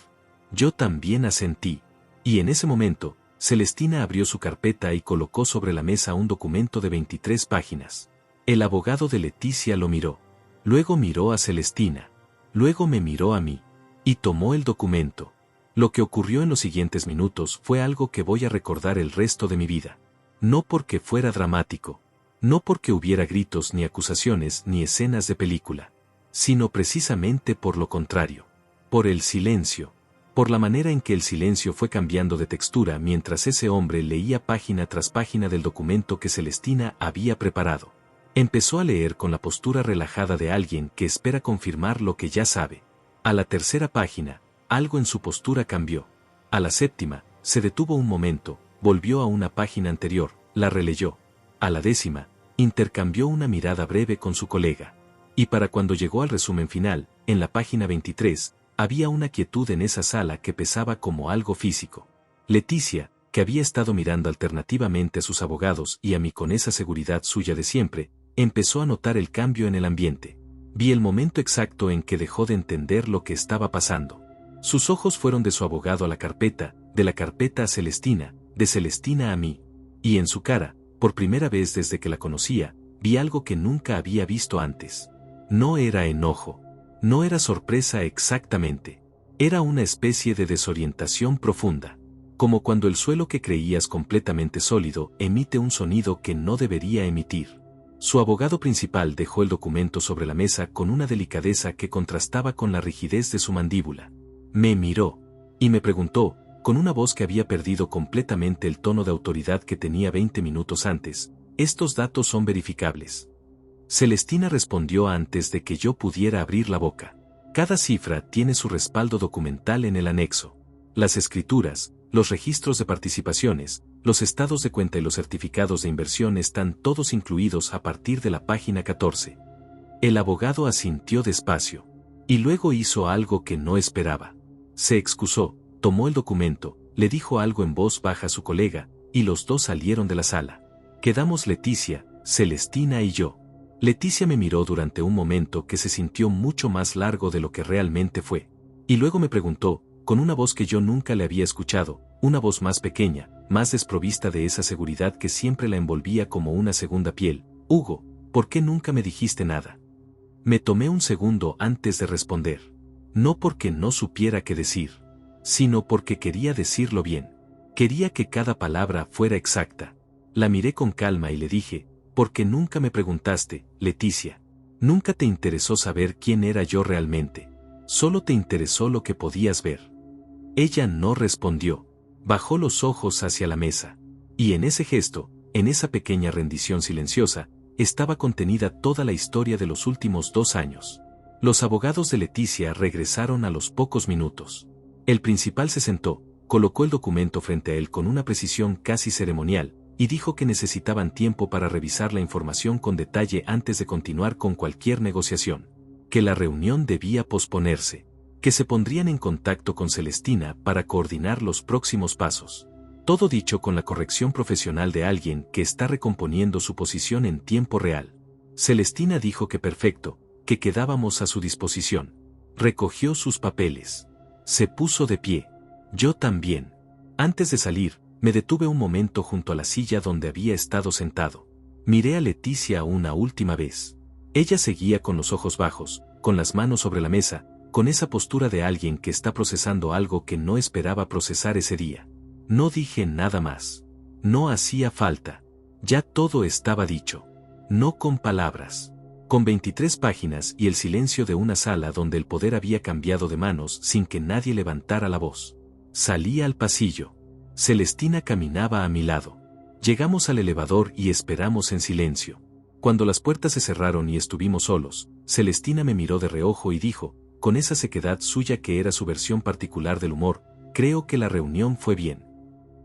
Yo también asentí. Y en ese momento, Celestina abrió su carpeta y colocó sobre la mesa un documento de 23 páginas. El abogado de Leticia lo miró. Luego miró a Celestina. Luego me miró a mí. Y tomó el documento. Lo que ocurrió en los siguientes minutos fue algo que voy a recordar el resto de mi vida. No porque fuera dramático. No porque hubiera gritos ni acusaciones ni escenas de película. Sino precisamente por lo contrario. Por el silencio. Por la manera en que el silencio fue cambiando de textura mientras ese hombre leía página tras página del documento que Celestina había preparado. Empezó a leer con la postura relajada de alguien que espera confirmar lo que ya sabe. A la tercera página, algo en su postura cambió. A la séptima, se detuvo un momento, volvió a una página anterior, la releyó. A la décima, intercambió una mirada breve con su colega. Y para cuando llegó al resumen final, en la página 23, había una quietud en esa sala que pesaba como algo físico. Leticia, que había estado mirando alternativamente a sus abogados y a mí con esa seguridad suya de siempre, empezó a notar el cambio en el ambiente. Vi el momento exacto en que dejó de entender lo que estaba pasando. Sus ojos fueron de su abogado a la carpeta, de la carpeta a Celestina, de Celestina a mí. Y en su cara, por primera vez desde que la conocía, vi algo que nunca había visto antes. No era enojo. No era sorpresa exactamente. Era una especie de desorientación profunda. Como cuando el suelo que creías completamente sólido emite un sonido que no debería emitir. Su abogado principal dejó el documento sobre la mesa con una delicadeza que contrastaba con la rigidez de su mandíbula. Me miró. Y me preguntó, con una voz que había perdido completamente el tono de autoridad que tenía 20 minutos antes, ¿estos datos son verificables? Celestina respondió antes de que yo pudiera abrir la boca. Cada cifra tiene su respaldo documental en el anexo. Las escrituras, los registros de participaciones, los estados de cuenta y los certificados de inversión están todos incluidos a partir de la página 14. El abogado asintió despacio. Y luego hizo algo que no esperaba. Se excusó, tomó el documento, le dijo algo en voz baja a su colega, y los dos salieron de la sala. Quedamos Leticia, Celestina y yo. Leticia me miró durante un momento que se sintió mucho más largo de lo que realmente fue. Y luego me preguntó, con una voz que yo nunca le había escuchado, una voz más pequeña, más desprovista de esa seguridad que siempre la envolvía como una segunda piel, Hugo, ¿por qué nunca me dijiste nada? Me tomé un segundo antes de responder. No porque no supiera qué decir, sino porque quería decirlo bien. Quería que cada palabra fuera exacta. La miré con calma y le dije, porque nunca me preguntaste, Leticia. Nunca te interesó saber quién era yo realmente. Solo te interesó lo que podías ver. Ella no respondió. Bajó los ojos hacia la mesa. Y en ese gesto, en esa pequeña rendición silenciosa, estaba contenida toda la historia de los últimos 2 años. Los abogados de Leticia regresaron a los pocos minutos. El principal se sentó, colocó el documento frente a él con una precisión casi ceremonial, y dijo que necesitaban tiempo para revisar la información con detalle antes de continuar con cualquier negociación. Que la reunión debía posponerse. Que se pondrían en contacto con Celestina para coordinar los próximos pasos. Todo dicho con la corrección profesional de alguien que está recomponiendo su posición en tiempo real. Celestina dijo que perfecto, que quedábamos a su disposición. Recogió sus papeles. Se puso de pie. Yo también. Antes de salir, me detuve un momento junto a la silla donde había estado sentado. Miré a Leticia una última vez. Ella seguía con los ojos bajos, con las manos sobre la mesa, con esa postura de alguien que está procesando algo que no esperaba procesar ese día. No dije nada más. No hacía falta. Ya todo estaba dicho. No con palabras. Con 23 páginas y el silencio de una sala donde el poder había cambiado de manos sin que nadie levantara la voz. Salí al pasillo. Celestina caminaba a mi lado. Llegamos al elevador y esperamos en silencio. Cuando las puertas se cerraron y estuvimos solos, Celestina me miró de reojo y dijo, con esa sequedad suya que era su versión particular del humor, creo que la reunión fue bien.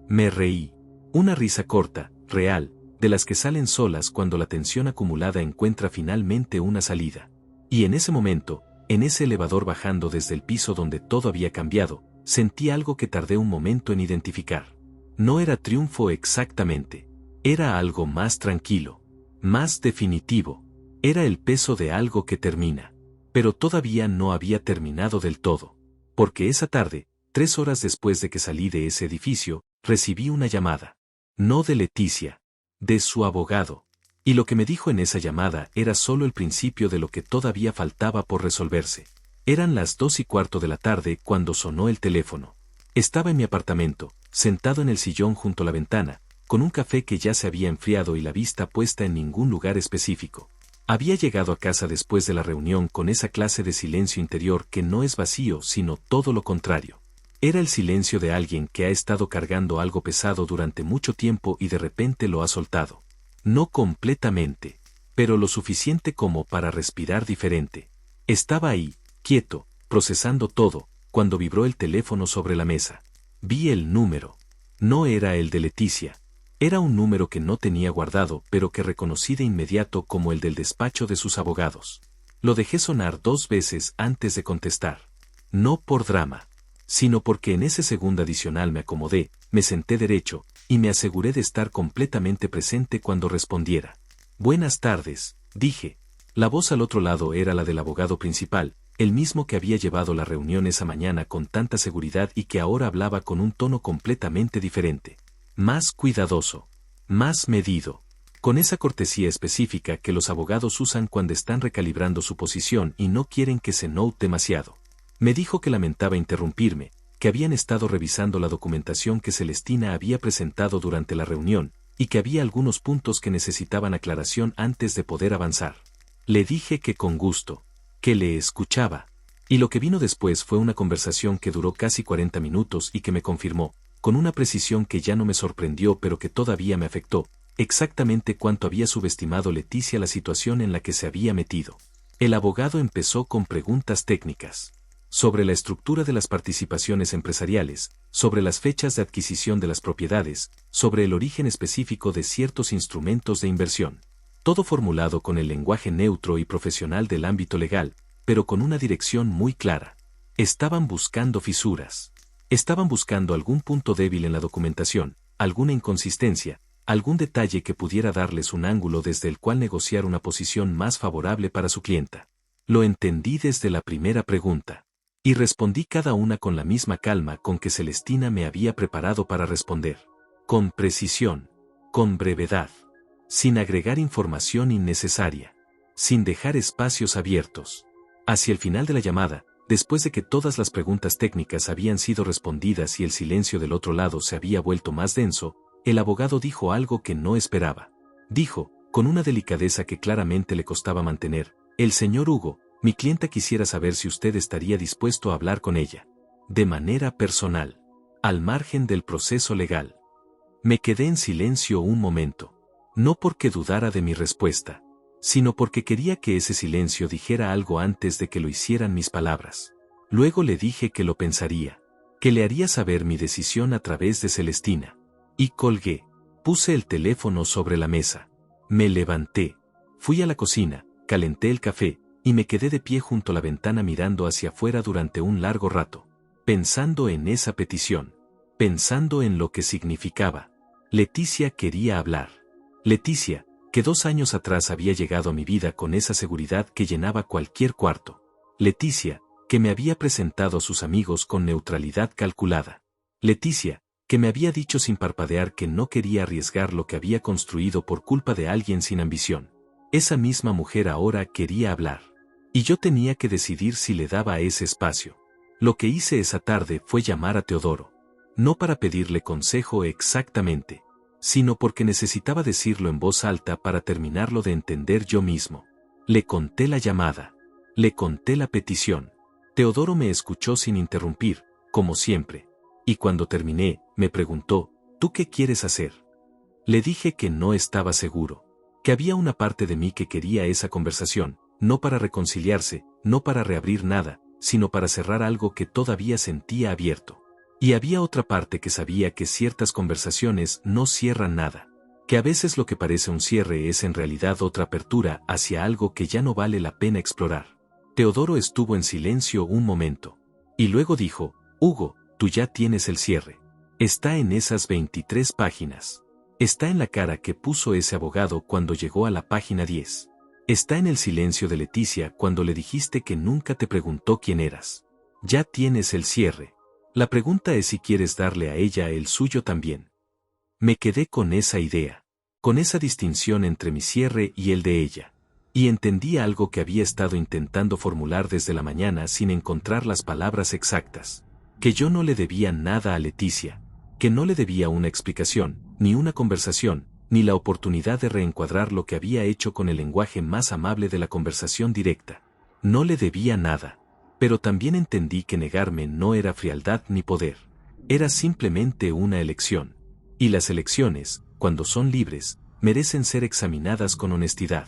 Me reí. Una risa corta, real, de las que salen solas cuando la tensión acumulada encuentra finalmente una salida. Y en ese momento, en ese elevador bajando desde el piso donde todo había cambiado, sentí algo que tardé un momento en identificar. No era triunfo exactamente. Era algo más tranquilo, más definitivo. Era el peso de algo que termina. Pero todavía no había terminado del todo. Porque esa tarde, 3 horas después de que salí de ese edificio, recibí una llamada. No de Leticia, de su abogado. Y lo que me dijo en esa llamada era solo el principio de lo que todavía faltaba por resolverse. Eran las 2:15 de la tarde cuando sonó el teléfono. Estaba en mi apartamento, sentado en el sillón junto a la ventana, con un café que ya se había enfriado y la vista puesta en ningún lugar específico. Había llegado a casa después de la reunión con esa clase de silencio interior que no es vacío sino todo lo contrario. Era el silencio de alguien que ha estado cargando algo pesado durante mucho tiempo y de repente lo ha soltado. No completamente, pero lo suficiente como para respirar diferente. Estaba ahí, quieto, procesando todo, cuando vibró el teléfono sobre la mesa. Vi el número. No era el de Leticia. Era un número que no tenía guardado pero que reconocí de inmediato como el del despacho de sus abogados. Lo dejé sonar 2 veces antes de contestar. No por drama, sino porque en ese segundo adicional me acomodé, me senté derecho, y me aseguré de estar completamente presente cuando respondiera. Buenas tardes, dije. La voz al otro lado era la del abogado principal, el mismo que había llevado la reunión esa mañana con tanta seguridad y que ahora hablaba con un tono completamente diferente. Más cuidadoso. Más medido. Con esa cortesía específica que los abogados usan cuando están recalibrando su posición y no quieren que se note demasiado. Me dijo que lamentaba interrumpirme, que habían estado revisando la documentación que Celestina había presentado durante la reunión, y que había algunos puntos que necesitaban aclaración antes de poder avanzar. Le dije que con gusto, que le escuchaba. Y lo que vino después fue una conversación que duró casi 40 minutos y que me confirmó, con una precisión que ya no me sorprendió pero que todavía me afectó, exactamente cuánto había subestimado Leticia la situación en la que se había metido. El abogado empezó con preguntas técnicas. Sobre la estructura de las participaciones empresariales, sobre las fechas de adquisición de las propiedades, sobre el origen específico de ciertos instrumentos de inversión. Todo formulado con el lenguaje neutro y profesional del ámbito legal, pero con una dirección muy clara. Estaban buscando fisuras. Estaban buscando algún punto débil en la documentación, alguna inconsistencia, algún detalle que pudiera darles un ángulo desde el cual negociar una posición más favorable para su clienta. Lo entendí desde la primera pregunta. Y respondí cada una con la misma calma con que Celestina me había preparado para responder. Con precisión. Con brevedad. Sin agregar información innecesaria. Sin dejar espacios abiertos. Hacia el final de la llamada, después de que todas las preguntas técnicas habían sido respondidas y el silencio del otro lado se había vuelto más denso, el abogado dijo algo que no esperaba. Dijo, con una delicadeza que claramente le costaba mantener, el señor Hugo, mi clienta quisiera saber si usted estaría dispuesto a hablar con ella. De manera personal. Al margen del proceso legal. Me quedé en silencio un momento. No porque dudara de mi respuesta, sino porque quería que ese silencio dijera algo antes de que lo hicieran mis palabras. Luego le dije que lo pensaría, que le haría saber mi decisión a través de Celestina. Y colgué. Puse el teléfono sobre la mesa. Me levanté. Fui a la cocina, calenté el café, y me quedé de pie junto a la ventana mirando hacia afuera durante un largo rato, pensando en esa petición, pensando en lo que significaba. Leticia quería hablar. Leticia, que 2 años atrás había llegado a mi vida con esa seguridad que llenaba cualquier cuarto. Leticia, que me había presentado a sus amigos con neutralidad calculada. Leticia, que me había dicho sin parpadear que no quería arriesgar lo que había construido por culpa de alguien sin ambición. Esa misma mujer ahora quería hablar. Y yo tenía que decidir si le daba ese espacio. Lo que hice esa tarde fue llamar a Teodoro. No para pedirle consejo exactamente, sino porque necesitaba decirlo en voz alta para terminarlo de entender yo mismo. Le conté la llamada. Le conté la petición. Teodoro me escuchó sin interrumpir, como siempre. Y cuando terminé, me preguntó, ¿tú qué quieres hacer? Le dije que no estaba seguro. Que había una parte de mí que quería esa conversación, no para reconciliarse, no para reabrir nada, sino para cerrar algo que todavía sentía abierto. Y había otra parte que sabía que ciertas conversaciones no cierran nada. Que a veces lo que parece un cierre es en realidad otra apertura hacia algo que ya no vale la pena explorar. Teodoro estuvo en silencio un momento. Y luego dijo, Hugo, tú ya tienes el cierre. Está en esas 23 páginas. Está en la cara que puso ese abogado cuando llegó a la página 10. Está en el silencio de Leticia cuando le dijiste que nunca te preguntó quién eras. Ya tienes el cierre. La pregunta es si quieres darle a ella el suyo también. Me quedé con esa idea, con esa distinción entre mi cierre y el de ella. Y entendí algo que había estado intentando formular desde la mañana sin encontrar las palabras exactas. Que yo no le debía nada a Leticia, que no le debía una explicación, ni una conversación, ni la oportunidad de reencuadrar lo que había hecho con el lenguaje más amable de la conversación directa. No le debía nada. Pero también entendí que negarme no era frialdad ni poder. Era simplemente una elección. Y las elecciones, cuando son libres, merecen ser examinadas con honestidad.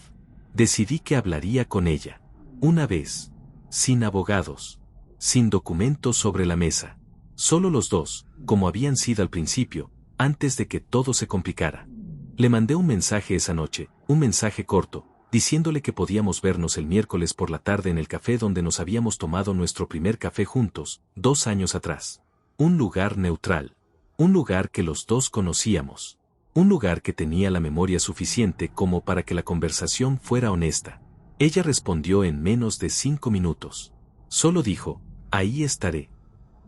Decidí que hablaría con ella. Una vez. Sin abogados. Sin documentos sobre la mesa. Solo los dos, como habían sido al principio, antes de que todo se complicara. Le mandé un mensaje esa noche, un mensaje corto, diciéndole que podíamos vernos el miércoles por la tarde en el café donde nos habíamos tomado nuestro primer café juntos, 2 años atrás. Un lugar neutral. Un lugar que los dos conocíamos. Un lugar que tenía la memoria suficiente como para que la conversación fuera honesta. Ella respondió en menos de 5 minutos. Solo dijo, ahí estaré.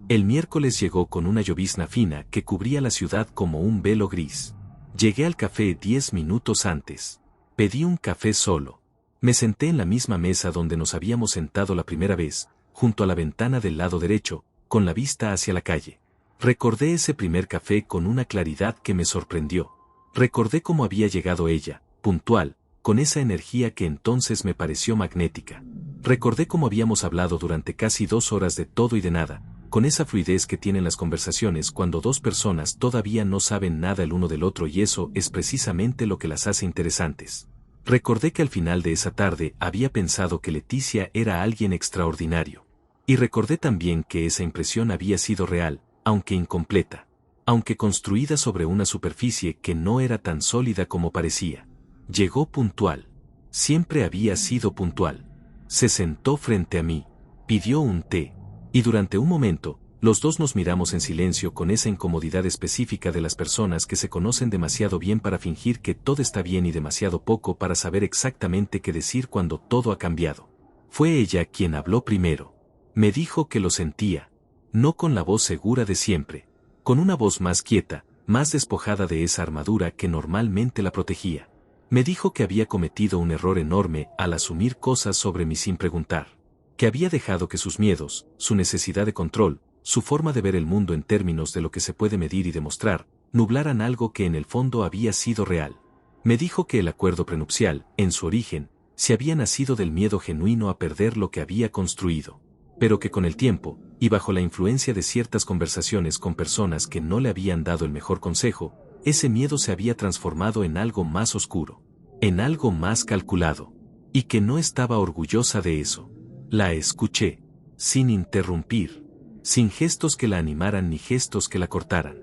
El miércoles llegó con una llovizna fina que cubría la ciudad como un velo gris. Llegué al café 10 minutos antes. Pedí un café solo. Me senté en la misma mesa donde nos habíamos sentado la primera vez, junto a la ventana del lado derecho, con la vista hacia la calle. Recordé ese primer café con una claridad que me sorprendió. Recordé cómo había llegado ella, puntual, con esa energía que entonces me pareció magnética. Recordé cómo habíamos hablado durante casi 2 horas de todo y de nada, con esa fluidez que tienen las conversaciones cuando dos personas todavía no saben nada el uno del otro y eso es precisamente lo que las hace interesantes. Recordé que al final de esa tarde había pensado que Leticia era alguien extraordinario. Y recordé también que esa impresión había sido real, aunque incompleta, aunque construida sobre una superficie que no era tan sólida como parecía. Llegó puntual. Siempre había sido puntual. Se sentó frente a mí. Pidió un té. Y durante un momento, los dos nos miramos en silencio con esa incomodidad específica de las personas que se conocen demasiado bien para fingir que todo está bien y demasiado poco para saber exactamente qué decir cuando todo ha cambiado. Fue ella quien habló primero. Me dijo que lo sentía. No con la voz segura de siempre. Con una voz más quieta, más despojada de esa armadura que normalmente la protegía. Me dijo que había cometido un error enorme al asumir cosas sobre mí sin preguntar. Que había dejado que sus miedos, su necesidad de control, su forma de ver el mundo en términos de lo que se puede medir y demostrar, nublaran algo que en el fondo había sido real. Me dijo que el acuerdo prenupcial, en su origen, se había nacido del miedo genuino a perder lo que había construido. Pero que con el tiempo, y bajo la influencia de ciertas conversaciones con personas que no le habían dado el mejor consejo, ese miedo se había transformado en algo más oscuro, en algo más calculado, y que no estaba orgullosa de eso. La escuché, sin interrumpir, sin gestos que la animaran ni gestos que la cortaran.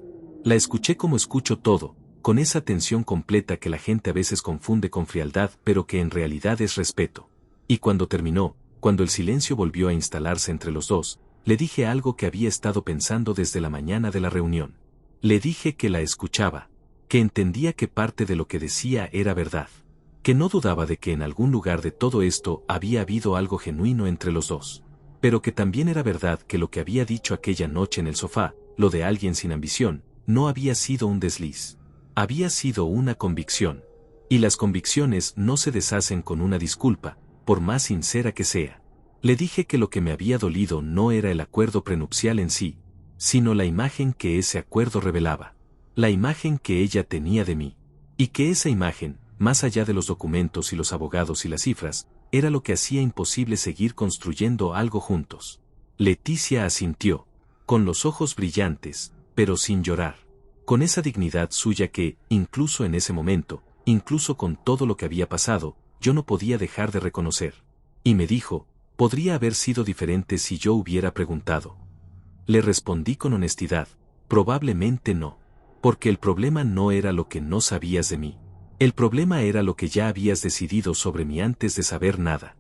La escuché como escucho todo, con esa atención completa que la gente a veces confunde con frialdad pero que en realidad es respeto. Y cuando terminó, cuando el silencio volvió a instalarse entre los dos, le dije algo que había estado pensando desde la mañana de la reunión. Le dije que la escuchaba, que entendía que parte de lo que decía era verdad, que no dudaba de que en algún lugar de todo esto había habido algo genuino entre los dos, pero que también era verdad que lo que había dicho aquella noche en el sofá, lo de alguien sin ambición, no había sido un desliz. Había sido una convicción. Y las convicciones no se deshacen con una disculpa, por más sincera que sea. Le dije que lo que me había dolido no era el acuerdo prenupcial en sí, sino la imagen que ese acuerdo revelaba, la imagen que ella tenía de mí, y que esa imagen, más allá de los documentos y los abogados y las cifras, era lo que hacía imposible seguir construyendo algo juntos. Leticia asintió, con los ojos brillantes, pero sin llorar, con esa dignidad suya que, incluso en ese momento, incluso con todo lo que había pasado, yo no podía dejar de reconocer. Y me dijo, podría haber sido diferente si yo hubiera preguntado. Le respondí con honestidad, probablemente no. Porque el problema no era lo que no sabías de mí. El problema era lo que ya habías decidido sobre mí antes de saber nada.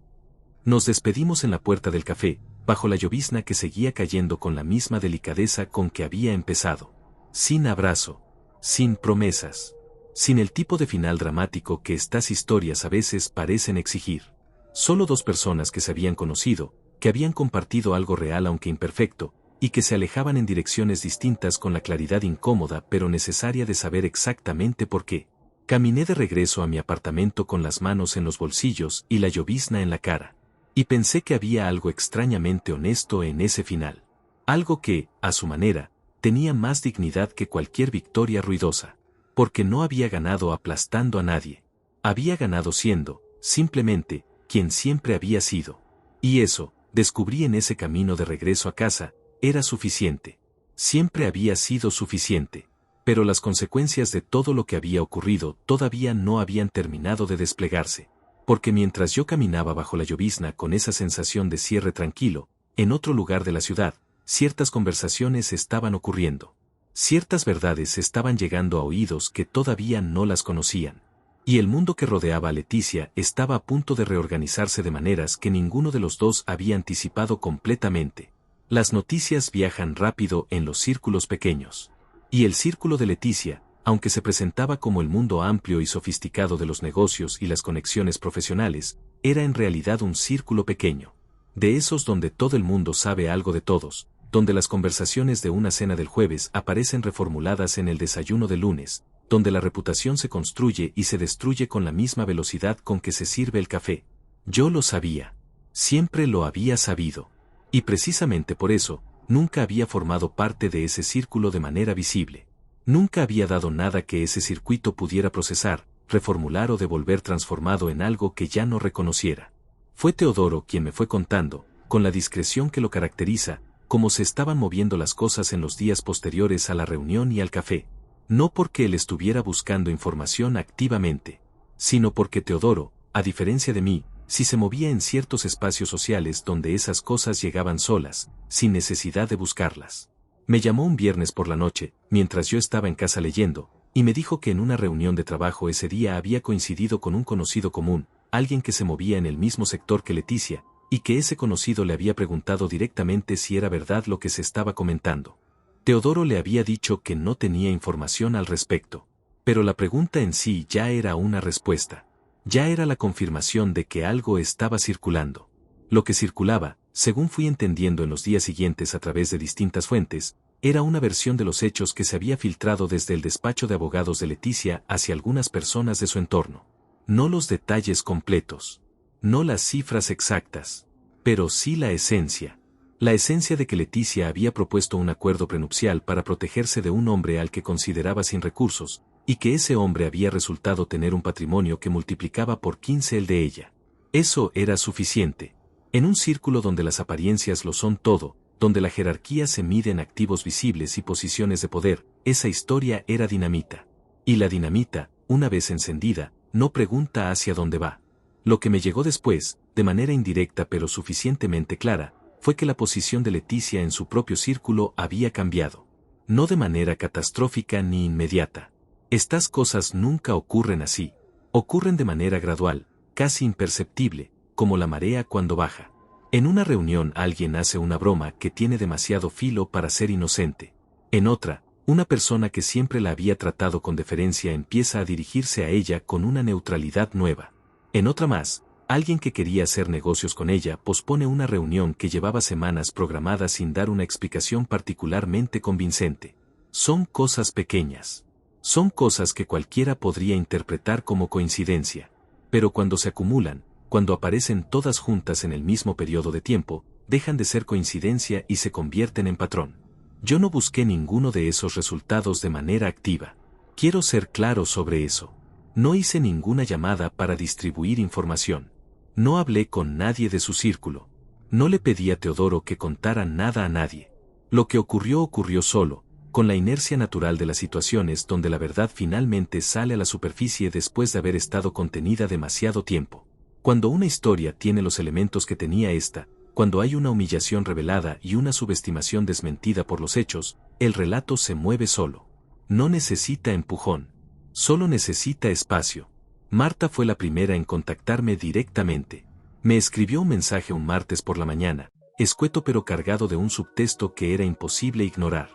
Nos despedimos en la puerta del café, bajo la llovizna que seguía cayendo con la misma delicadeza con que había empezado. Sin abrazo, sin promesas, sin el tipo de final dramático que estas historias a veces parecen exigir. Solo dos personas que se habían conocido, que habían compartido algo real aunque imperfecto, y que se alejaban en direcciones distintas con la claridad incómoda pero necesaria de saber exactamente por qué. Caminé de regreso a mi apartamento con las manos en los bolsillos y la llovizna en la cara. Y pensé que había algo extrañamente honesto en ese final. Algo que, a su manera, tenía más dignidad que cualquier victoria ruidosa. Porque no había ganado aplastando a nadie. Había ganado siendo, simplemente, quien siempre había sido. Y eso, descubrí en ese camino de regreso a casa, era suficiente. Siempre había sido suficiente. Pero las consecuencias de todo lo que había ocurrido todavía no habían terminado de desplegarse. Porque mientras yo caminaba bajo la llovizna con esa sensación de cierre tranquilo, en otro lugar de la ciudad, ciertas conversaciones estaban ocurriendo. Ciertas verdades estaban llegando a oídos que todavía no las conocían. Y el mundo que rodeaba a Leticia estaba a punto de reorganizarse de maneras que ninguno de los dos había anticipado completamente. Las noticias viajan rápido en los círculos pequeños. Y el círculo de Leticia, aunque se presentaba como el mundo amplio y sofisticado de los negocios y las conexiones profesionales, era en realidad un círculo pequeño. De esos donde todo el mundo sabe algo de todos, donde las conversaciones de una cena del jueves aparecen reformuladas en el desayuno del lunes, donde la reputación se construye y se destruye con la misma velocidad con que se sirve el café. Yo lo sabía. Siempre lo había sabido. Y precisamente por eso, nunca había formado parte de ese círculo de manera visible. Nunca había dado nada que ese circuito pudiera procesar, reformular o devolver transformado en algo que ya no reconociera. Fue Teodoro quien me fue contando, con la discreción que lo caracteriza, cómo se estaban moviendo las cosas en los días posteriores a la reunión y al café. No porque él estuviera buscando información activamente, sino porque Teodoro, a diferencia de mí, sí se movía en ciertos espacios sociales donde esas cosas llegaban solas, sin necesidad de buscarlas. Me llamó un viernes por la noche, mientras yo estaba en casa leyendo, y me dijo que en una reunión de trabajo ese día había coincidido con un conocido común, alguien que se movía en el mismo sector que Leticia, y que ese conocido le había preguntado directamente si era verdad lo que se estaba comentando. Teodoro le había dicho que no tenía información al respecto, pero la pregunta en sí ya era una respuesta. Ya era la confirmación de que algo estaba circulando. Lo que circulaba, según fui entendiendo en los días siguientes a través de distintas fuentes, era una versión de los hechos que se había filtrado desde el despacho de abogados de Leticia hacia algunas personas de su entorno. No los detalles completos, no las cifras exactas, pero sí la esencia. La esencia de que Leticia había propuesto un acuerdo prenupcial para protegerse de un hombre al que consideraba sin recursos, y que ese hombre había resultado tener un patrimonio que multiplicaba por 15 el de ella. Eso era suficiente. En un círculo donde las apariencias lo son todo, donde la jerarquía se mide en activos visibles y posiciones de poder, esa historia era dinamita. Y la dinamita, una vez encendida, no pregunta hacia dónde va. Lo que me llegó después, de manera indirecta pero suficientemente clara, fue que la posición de Leticia en su propio círculo había cambiado. No de manera catastrófica ni inmediata. Estas cosas nunca ocurren así. Ocurren de manera gradual, casi imperceptible, como la marea cuando baja. En una reunión alguien hace una broma que tiene demasiado filo para ser inocente. En otra, una persona que siempre la había tratado con deferencia empieza a dirigirse a ella con una neutralidad nueva. En otra más, alguien que quería hacer negocios con ella pospone una reunión que llevaba semanas programada sin dar una explicación particularmente convincente. Son cosas pequeñas. Son cosas que cualquiera podría interpretar como coincidencia. Pero cuando se acumulan, cuando aparecen todas juntas en el mismo periodo de tiempo, dejan de ser coincidencia y se convierten en patrón. Yo no busqué ninguno de esos resultados de manera activa. Quiero ser claro sobre eso. No hice ninguna llamada para distribuir información. No hablé con nadie de su círculo. No le pedí a Teodoro que contara nada a nadie. Lo que ocurrió ocurrió solo, con la inercia natural de las situaciones donde la verdad finalmente sale a la superficie después de haber estado contenida demasiado tiempo. Cuando una historia tiene los elementos que tenía esta, cuando hay una humillación revelada y una subestimación desmentida por los hechos, el relato se mueve solo. No necesita empujón. Solo necesita espacio. Marta fue la primera en contactarme directamente. Me escribió un mensaje un martes por la mañana, escueto pero cargado de un subtexto que era imposible ignorar.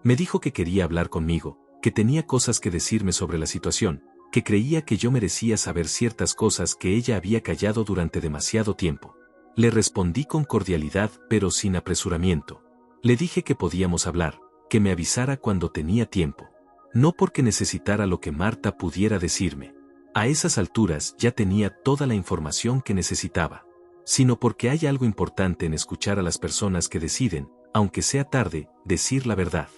Me dijo que quería hablar conmigo, que tenía cosas que decirme sobre la situación, que creía que yo merecía saber ciertas cosas que ella había callado durante demasiado tiempo. Le respondí con cordialidad pero sin apresuramiento. Le dije que podíamos hablar, que me avisara cuando tenía tiempo. No porque necesitara lo que Marta pudiera decirme. A esas alturas ya tenía toda la información que necesitaba. Sino porque hay algo importante en escuchar a las personas que deciden, aunque sea tarde, decir la verdad.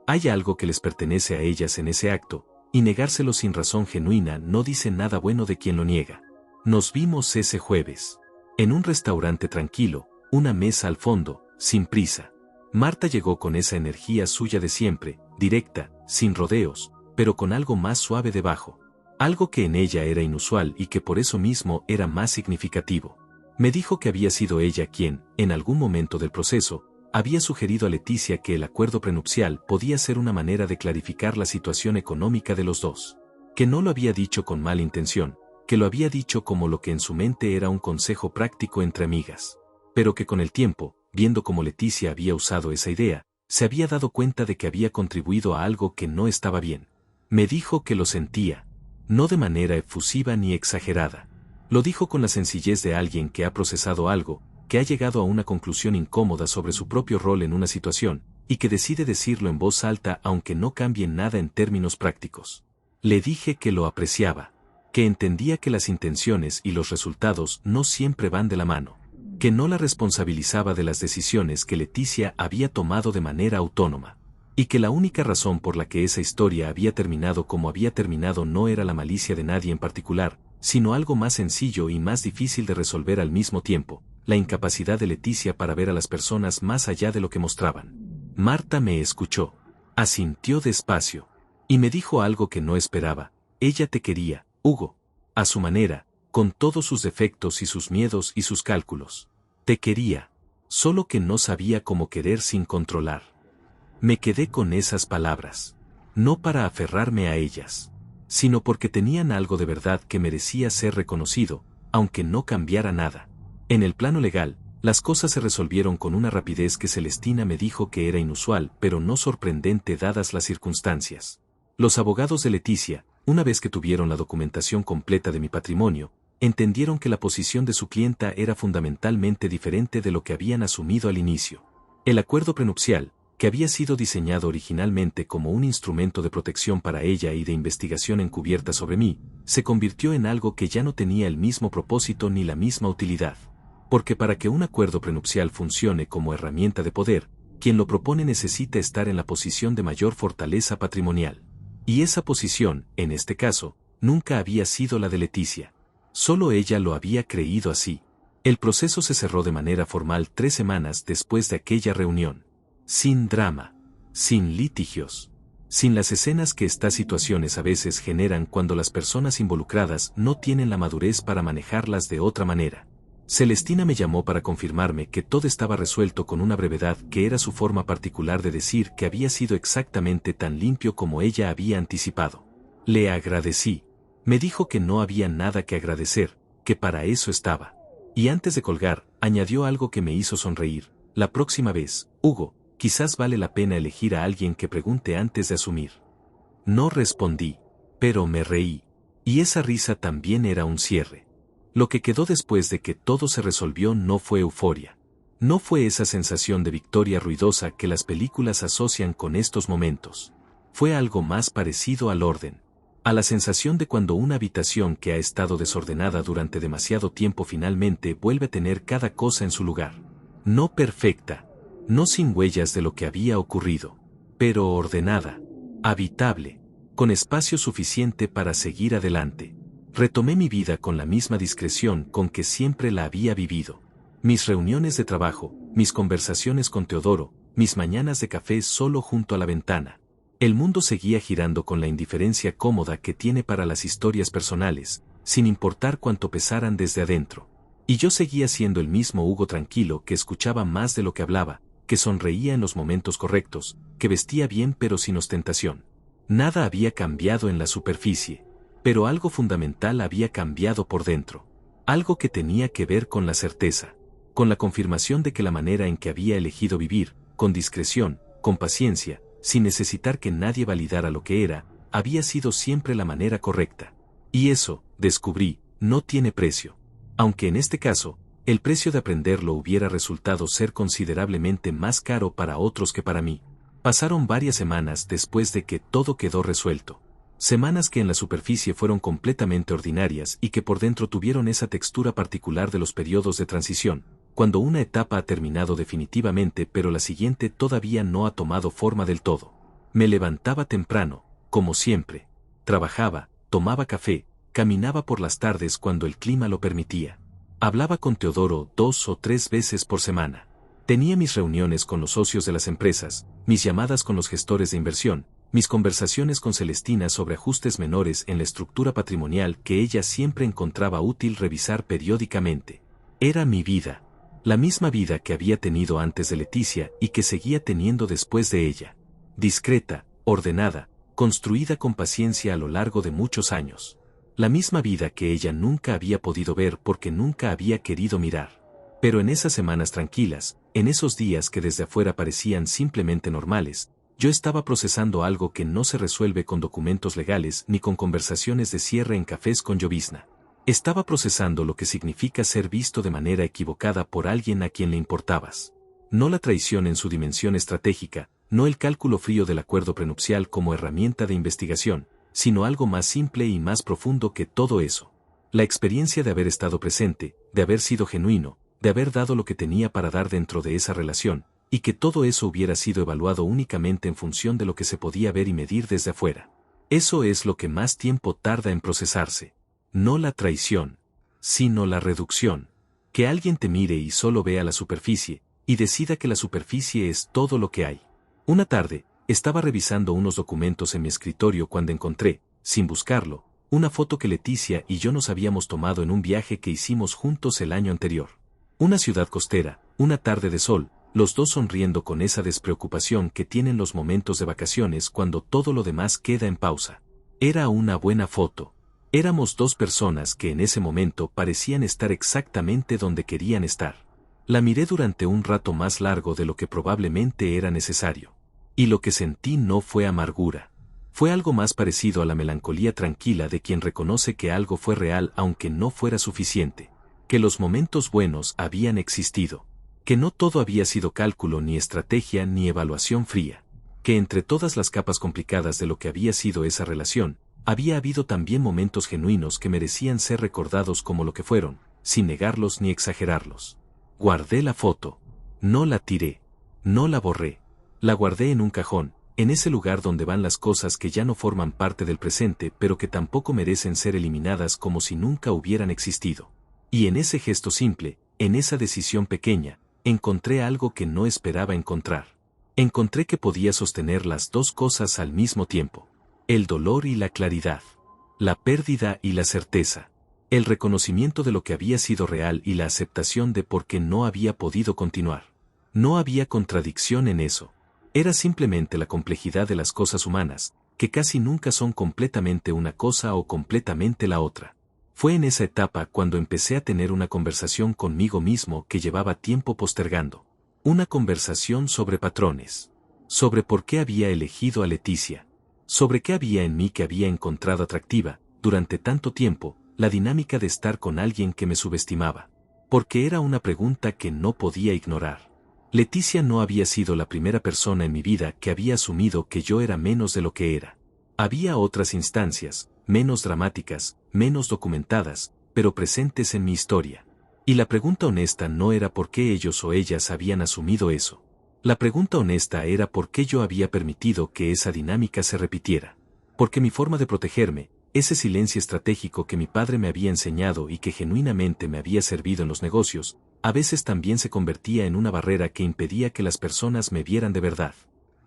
Hay algo que les pertenece a ellas en ese acto, y negárselo sin razón genuina no dice nada bueno de quien lo niega. Nos vimos ese jueves. En un restaurante tranquilo, una mesa al fondo, sin prisa. Marta llegó con esa energía suya de siempre, directa, sin rodeos, pero con algo más suave debajo. Algo que en ella era inusual y que por eso mismo era más significativo. Me dijo que había sido ella quien, en algún momento del proceso, había sugerido a Leticia que el acuerdo prenupcial podía ser una manera de clarificar la situación económica de los dos. Que no lo había dicho con mala intención, que lo había dicho como lo que en su mente era un consejo práctico entre amigas. Pero que con el tiempo, viendo cómo Leticia había usado esa idea, se había dado cuenta de que había contribuido a algo que no estaba bien. Me dijo que lo sentía, no de manera efusiva ni exagerada. Lo dijo con la sencillez de alguien que ha procesado algo, que ha llegado a una conclusión incómoda sobre su propio rol en una situación, y que decide decirlo en voz alta aunque no cambie nada en términos prácticos. Le dije que lo apreciaba, que entendía que las intenciones y los resultados no siempre van de la mano, que no la responsabilizaba de las decisiones que Leticia había tomado de manera autónoma, y que la única razón por la que esa historia había terminado como había terminado no era la malicia de nadie en particular, sino algo más sencillo y más difícil de resolver al mismo tiempo, la incapacidad de Leticia para ver a las personas más allá de lo que mostraban. Marta me escuchó, asintió despacio, y me dijo algo que no esperaba: ella te quería, Hugo, a su manera, con todos sus defectos y sus miedos y sus cálculos. Te quería, solo que no sabía cómo querer sin controlar. Me quedé con esas palabras, no para aferrarme a ellas, sino porque tenían algo de verdad que merecía ser reconocido, aunque no cambiara nada. En el plano legal, las cosas se resolvieron con una rapidez que Celestina me dijo que era inusual pero no sorprendente dadas las circunstancias. Los abogados de Leticia, una vez que tuvieron la documentación completa de mi patrimonio, entendieron que la posición de su clienta era fundamentalmente diferente de lo que habían asumido al inicio. El acuerdo prenupcial, que había sido diseñado originalmente como un instrumento de protección para ella y de investigación encubierta sobre mí, se convirtió en algo que ya no tenía el mismo propósito ni la misma utilidad. Porque para que un acuerdo prenupcial funcione como herramienta de poder, quien lo propone necesita estar en la posición de mayor fortaleza patrimonial. Y esa posición, en este caso, nunca había sido la de Leticia. Solo ella lo había creído así. El proceso se cerró de manera formal 3 semanas después de aquella reunión. Sin drama, sin litigios, sin las escenas que estas situaciones a veces generan cuando las personas involucradas no tienen la madurez para manejarlas de otra manera. Celestina me llamó para confirmarme que todo estaba resuelto con una brevedad que era su forma particular de decir que había sido exactamente tan limpio como ella había anticipado. Le agradecí. Me dijo que no había nada que agradecer, que para eso estaba. Y antes de colgar, añadió algo que me hizo sonreír: la próxima vez, Hugo, quizás vale la pena elegir a alguien que pregunte antes de asumir. No respondí, pero me reí. Y esa risa también era un cierre. Lo que quedó después de que todo se resolvió no fue euforia. No fue esa sensación de victoria ruidosa que las películas asocian con estos momentos. Fue algo más parecido al orden. A la sensación de cuando una habitación que ha estado desordenada durante demasiado tiempo finalmente vuelve a tener cada cosa en su lugar. No perfecta, no sin huellas de lo que había ocurrido, pero ordenada, habitable, con espacio suficiente para seguir adelante. Retomé mi vida con la misma discreción con que siempre la había vivido. Mis reuniones de trabajo, mis conversaciones con Teodoro, mis mañanas de café solo junto a la ventana, El mundo seguía girando con la indiferencia cómoda que tiene para las historias personales, sin importar cuánto pesaran desde adentro. Y yo seguía siendo el mismo Hugo tranquilo que escuchaba más de lo que hablaba, que sonreía en los momentos correctos, que vestía bien pero sin ostentación. Nada había cambiado en la superficie, pero algo fundamental había cambiado por dentro. Algo que tenía que ver con la certeza, con la confirmación de que la manera en que había elegido vivir, con discreción, con paciencia, sin necesitar que nadie validara lo que era, había sido siempre la manera correcta. Y eso, descubrí, no tiene precio. Aunque en este caso, el precio de aprenderlo hubiera resultado ser considerablemente más caro para otros que para mí. Pasaron varias semanas después de que todo quedó resuelto. Semanas que en la superficie fueron completamente ordinarias y que por dentro tuvieron esa textura particular de los periodos de transición, cuando una etapa ha terminado definitivamente pero la siguiente todavía no ha tomado forma del todo. Me levantaba temprano, como siempre. Trabajaba, tomaba café, caminaba por las tardes cuando el clima lo permitía. Hablaba con Teodoro 2 o 3 veces por semana. Tenía mis reuniones con los socios de las empresas, mis llamadas con los gestores de inversión, mis conversaciones con Celestina sobre ajustes menores en la estructura patrimonial que ella siempre encontraba útil revisar periódicamente. Era mi vida. La misma vida que había tenido antes de Leticia y que seguía teniendo después de ella. Discreta, ordenada, construida con paciencia a lo largo de muchos años. La misma vida que ella nunca había podido ver porque nunca había querido mirar. Pero en esas semanas tranquilas, en esos días que desde afuera parecían simplemente normales, yo estaba procesando algo que no se resuelve con documentos legales ni con conversaciones de cierre en cafés con llovizna. Estaba procesando lo que significa ser visto de manera equivocada por alguien a quien le importabas. No la traición en su dimensión estratégica, no el cálculo frío del acuerdo prenupcial como herramienta de investigación, sino algo más simple y más profundo que todo eso. La experiencia de haber estado presente, de haber sido genuino, de haber dado lo que tenía para dar dentro de esa relación, y que todo eso hubiera sido evaluado únicamente en función de lo que se podía ver y medir desde afuera. Eso es lo que más tiempo tarda en procesarse. No la traición, sino la reducción. Que alguien te mire y solo vea la superficie, y decida que la superficie es todo lo que hay. Una tarde, estaba revisando unos documentos en mi escritorio cuando encontré, sin buscarlo, una foto que Leticia y yo nos habíamos tomado en un viaje que hicimos juntos el año anterior. Una ciudad costera, una tarde de sol, los dos sonriendo con esa despreocupación que tienen los momentos de vacaciones cuando todo lo demás queda en pausa. Era una buena foto. Éramos dos personas que en ese momento parecían estar exactamente donde querían estar. La miré durante un rato más largo de lo que probablemente era necesario. Y lo que sentí no fue amargura. Fue algo más parecido a la melancolía tranquila de quien reconoce que algo fue real aunque no fuera suficiente. Que los momentos buenos habían existido. Que no todo había sido cálculo ni estrategia ni evaluación fría. Que entre todas las capas complicadas de lo que había sido esa relación, había habido también momentos genuinos que merecían ser recordados como lo que fueron, sin negarlos ni exagerarlos. Guardé la foto. No la tiré. No la borré. La guardé en un cajón, en ese lugar donde van las cosas que ya no forman parte del presente pero que tampoco merecen ser eliminadas como si nunca hubieran existido. Y en ese gesto simple, en esa decisión pequeña, encontré algo que no esperaba encontrar. Encontré que podía sostener las dos cosas al mismo tiempo. El dolor y la claridad. La pérdida y la certeza. El reconocimiento de lo que había sido real y la aceptación de por qué no había podido continuar. No había contradicción en eso. Era simplemente la complejidad de las cosas humanas, que casi nunca son completamente una cosa o completamente la otra. Fue en esa etapa cuando empecé a tener una conversación conmigo mismo que llevaba tiempo postergando. Una conversación sobre patrones. Sobre por qué había elegido a Leticia. Sobre qué había en mí que había encontrado atractiva, durante tanto tiempo, la dinámica de estar con alguien que me subestimaba. Porque era una pregunta que no podía ignorar. Leticia no había sido la primera persona en mi vida que había asumido que yo era menos de lo que era. Había otras instancias, menos dramáticas, menos documentadas, pero presentes en mi historia. Y la pregunta honesta no era por qué ellos o ellas habían asumido eso. La pregunta honesta era por qué yo había permitido que esa dinámica se repitiera. Porque mi forma de protegerme, ese silencio estratégico que mi padre me había enseñado y que genuinamente me había servido en los negocios, a veces también se convertía en una barrera que impedía que las personas me vieran de verdad.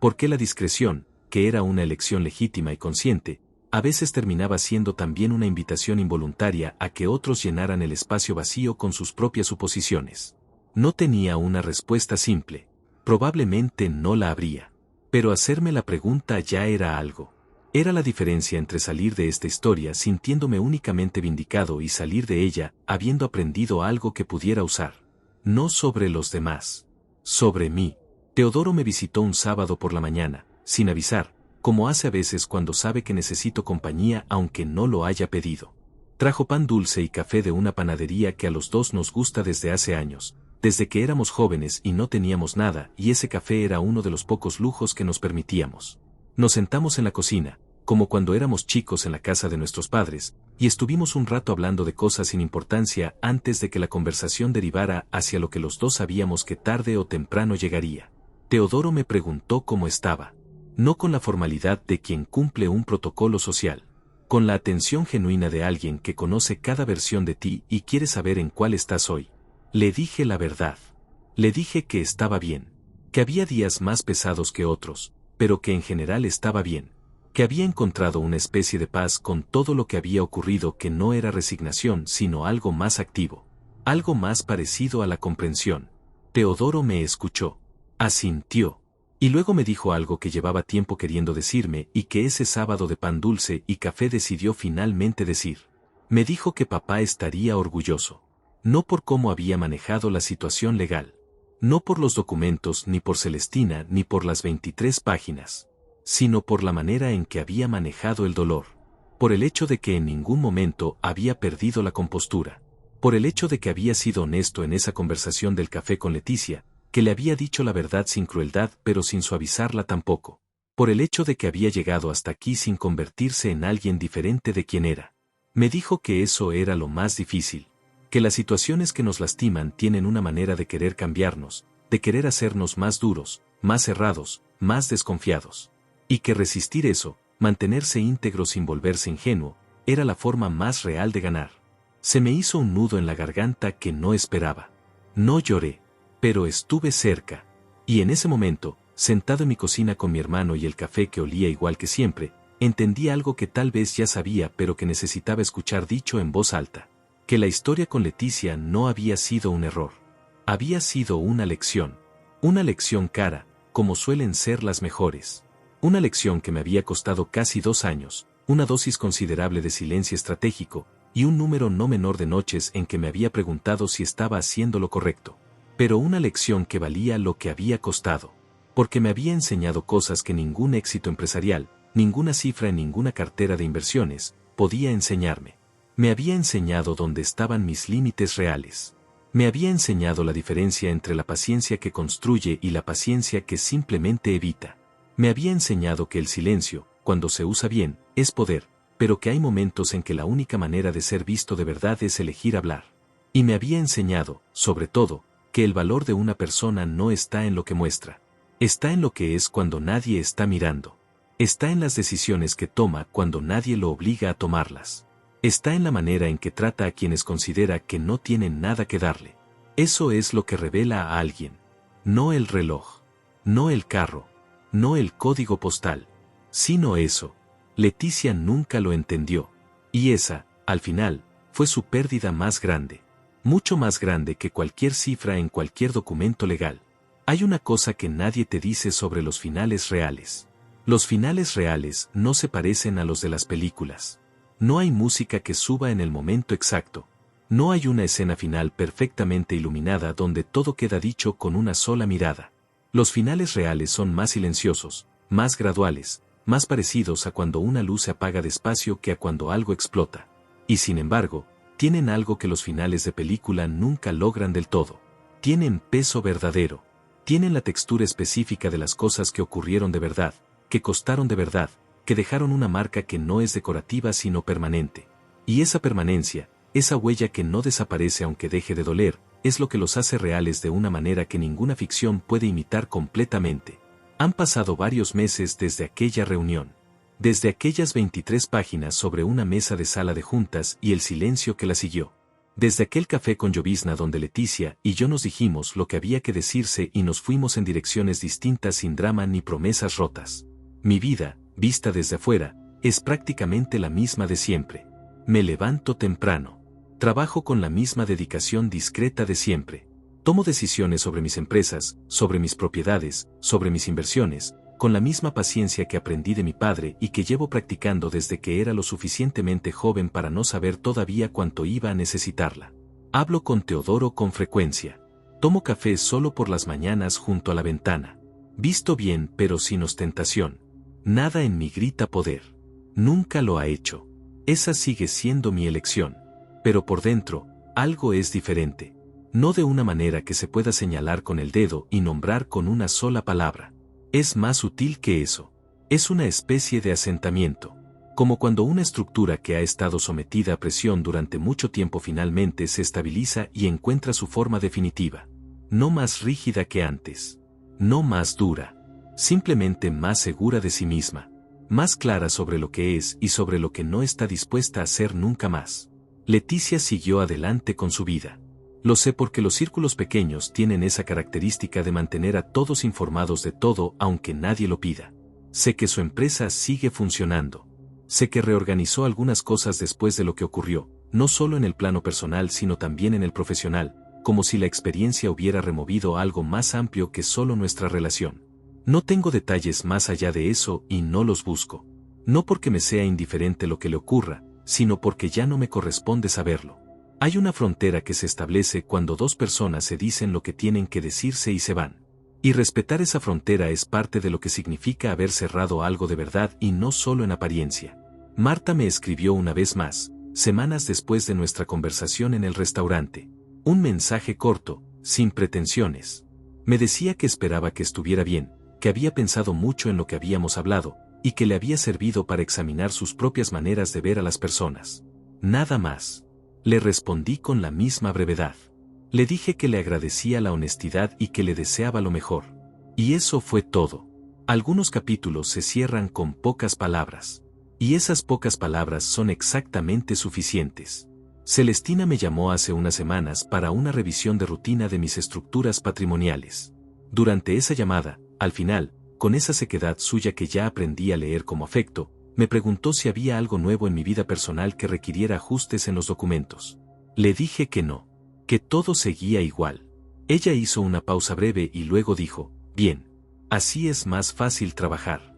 Porque la discreción, que era una elección legítima y consciente, a veces terminaba siendo también una invitación involuntaria a que otros llenaran el espacio vacío con sus propias suposiciones. No tenía una respuesta simple. Probablemente no la habría. Pero hacerme la pregunta ya era algo. Era la diferencia entre salir de esta historia sintiéndome únicamente vindicado y salir de ella habiendo aprendido algo que pudiera usar. No sobre los demás. Sobre mí. Teodoro me visitó un sábado por la mañana, sin avisar, como hace a veces cuando sabe que necesito compañía aunque no lo haya pedido. Trajo pan dulce y café de una panadería que a los dos nos gusta desde hace años, desde que éramos jóvenes y no teníamos nada, y ese café era uno de los pocos lujos que nos permitíamos. Nos sentamos en la cocina, como cuando éramos chicos en la casa de nuestros padres, y estuvimos un rato hablando de cosas sin importancia antes de que la conversación derivara hacia lo que los dos sabíamos que tarde o temprano llegaría. Teodoro me preguntó cómo estaba. No con la formalidad de quien cumple un protocolo social, con la atención genuina de alguien que conoce cada versión de ti y quiere saber en cuál estás hoy. Le dije la verdad. Le dije que estaba bien, que había días más pesados que otros, pero que en general estaba bien, que había encontrado una especie de paz con todo lo que había ocurrido, que no era resignación sino algo más activo, algo más parecido a la comprensión. Teodoro me escuchó, asintió, y luego me dijo algo que llevaba tiempo queriendo decirme y que ese sábado de pan dulce y café decidió finalmente decir. Me dijo que papá estaría orgulloso. No por cómo había manejado la situación legal. No por los documentos ni por Celestina ni por las 23 páginas. Sino por la manera en que había manejado el dolor. Por el hecho de que en ningún momento había perdido la compostura. Por el hecho de que había sido honesto en esa conversación del café con Leticia, que le había dicho la verdad sin crueldad pero sin suavizarla tampoco. Por el hecho de que había llegado hasta aquí sin convertirse en alguien diferente de quien era. Me dijo que eso era lo más difícil. Que las situaciones que nos lastiman tienen una manera de querer cambiarnos, de querer hacernos más duros, más cerrados, más desconfiados. Y que resistir eso, mantenerse íntegro sin volverse ingenuo, era la forma más real de ganar. Se me hizo un nudo en la garganta que no esperaba. No lloré, pero estuve cerca. Y en ese momento, sentado en mi cocina con mi hermano y el café que olía igual que siempre, entendí algo que tal vez ya sabía pero que necesitaba escuchar dicho en voz alta. Que la historia con Leticia no había sido un error. Había sido una lección cara, como suelen ser las mejores. Una lección que me había costado casi 2 años, una dosis considerable de silencio estratégico, y un número no menor de noches en que me había preguntado si estaba haciendo lo correcto. Pero una lección que valía lo que había costado. Porque me había enseñado cosas que ningún éxito empresarial, ninguna cifra en ninguna cartera de inversiones, podía enseñarme. Me había enseñado dónde estaban mis límites reales. Me había enseñado la diferencia entre la paciencia que construye y la paciencia que simplemente evita. Me había enseñado que el silencio, cuando se usa bien, es poder, pero que hay momentos en que la única manera de ser visto de verdad es elegir hablar. Y me había enseñado, sobre todo, que el valor de una persona no está en lo que muestra. Está en lo que es cuando nadie está mirando. Está en las decisiones que toma cuando nadie lo obliga a tomarlas. Está en la manera en que trata a quienes considera que no tienen nada que darle. Eso es lo que revela a alguien. No el reloj. No el carro. No el código postal. Sino eso. Leticia nunca lo entendió. Y esa, al final, fue su pérdida más grande. Mucho más grande que cualquier cifra en cualquier documento legal. Hay una cosa que nadie te dice sobre los finales reales. Los finales reales no se parecen a los de las películas. No hay música que suba en el momento exacto. No hay una escena final perfectamente iluminada donde todo queda dicho con una sola mirada. Los finales reales son más silenciosos, más graduales, más parecidos a cuando una luz se apaga despacio que a cuando algo explota. Y sin embargo, tienen algo que los finales de película nunca logran del todo. Tienen peso verdadero. Tienen la textura específica de las cosas que ocurrieron de verdad, que costaron de verdad, que dejaron una marca que no es decorativa sino permanente. Y esa permanencia, esa huella que no desaparece aunque deje de doler, es lo que los hace reales de una manera que ninguna ficción puede imitar completamente. Han pasado varios meses desde aquella reunión. Desde aquellas 23 páginas sobre una mesa de sala de juntas y el silencio que la siguió. Desde aquel café con llovizna donde Leticia y yo nos dijimos lo que había que decirse y nos fuimos en direcciones distintas sin drama ni promesas rotas. Mi vida, vista desde afuera, es prácticamente la misma de siempre. Me levanto temprano. Trabajo con la misma dedicación discreta de siempre. Tomo decisiones sobre mis empresas, sobre mis propiedades, sobre mis inversiones, con la misma paciencia que aprendí de mi padre y que llevo practicando desde que era lo suficientemente joven para no saber todavía cuánto iba a necesitarla. Hablo con Teodoro con frecuencia. Tomo café solo por las mañanas junto a la ventana. Visto bien pero sin ostentación. Nada en mí grita poder. Nunca lo ha hecho. Esa sigue siendo mi elección. Pero por dentro, algo es diferente. No de una manera que se pueda señalar con el dedo y nombrar con una sola palabra. Es más sutil que eso. Es una especie de asentamiento. Como cuando una estructura que ha estado sometida a presión durante mucho tiempo finalmente se estabiliza y encuentra su forma definitiva. No más rígida que antes. No más dura. Simplemente más segura de sí misma. Más clara sobre lo que es y sobre lo que no está dispuesta a ser nunca más. Leticia siguió adelante con su vida. Lo sé porque los círculos pequeños tienen esa característica de mantener a todos informados de todo aunque nadie lo pida. Sé que su empresa sigue funcionando. Sé que reorganizó algunas cosas después de lo que ocurrió, no solo en el plano personal sino también en el profesional, como si la experiencia hubiera removido algo más amplio que solo nuestra relación. No tengo detalles más allá de eso y no los busco. No porque me sea indiferente lo que le ocurra, sino porque ya no me corresponde saberlo. Hay una frontera que se establece cuando dos personas se dicen lo que tienen que decirse y se van. Y respetar esa frontera es parte de lo que significa haber cerrado algo de verdad y no solo en apariencia. Marta me escribió una vez más, semanas después de nuestra conversación en el restaurante. Un mensaje corto, sin pretensiones. Me decía que esperaba que estuviera bien, que había pensado mucho en lo que habíamos hablado, y que le había servido para examinar sus propias maneras de ver a las personas. Nada más. Le respondí con la misma brevedad. Le dije que le agradecía la honestidad y que le deseaba lo mejor. Y eso fue todo. Algunos capítulos se cierran con pocas palabras. Y esas pocas palabras son exactamente suficientes. Celestina me llamó hace unas semanas para una revisión de rutina de mis estructuras patrimoniales. Durante esa llamada, al final, con esa sequedad suya que ya aprendí a leer como afecto, me preguntó si había algo nuevo en mi vida personal que requiriera ajustes en los documentos. Le dije que no, que todo seguía igual. Ella hizo una pausa breve y luego dijo, bien, así es más fácil trabajar.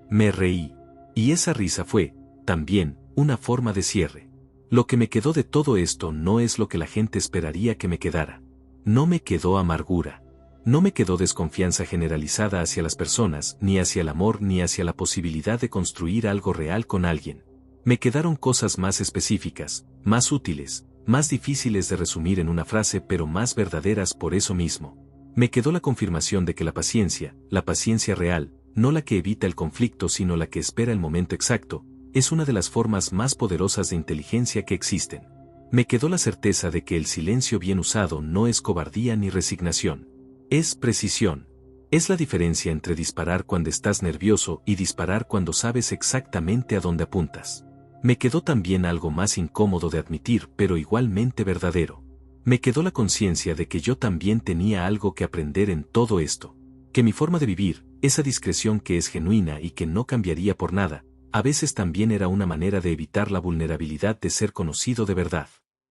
Me reí, y esa risa fue, también, una forma de cierre. Lo que me quedó de todo esto no es lo que la gente esperaría que me quedara. No me quedó amargura. No me quedó desconfianza generalizada hacia las personas, ni hacia el amor ni hacia la posibilidad de construir algo real con alguien. Me quedaron cosas más específicas, más útiles, más difíciles de resumir en una frase pero más verdaderas por eso mismo. Me quedó la confirmación de que la paciencia real, no la que evita el conflicto sino la que espera el momento exacto, es una de las formas más poderosas de inteligencia que existen. Me quedó la certeza de que el silencio bien usado no es cobardía ni resignación. Es precisión. Es la diferencia entre disparar cuando estás nervioso y disparar cuando sabes exactamente a dónde apuntas. Me quedó también algo más incómodo de admitir pero igualmente verdadero. Me quedó la conciencia de que yo también tenía algo que aprender en todo esto. Que mi forma de vivir, esa discreción que es genuina y que no cambiaría por nada, a veces también era una manera de evitar la vulnerabilidad de ser conocido de verdad.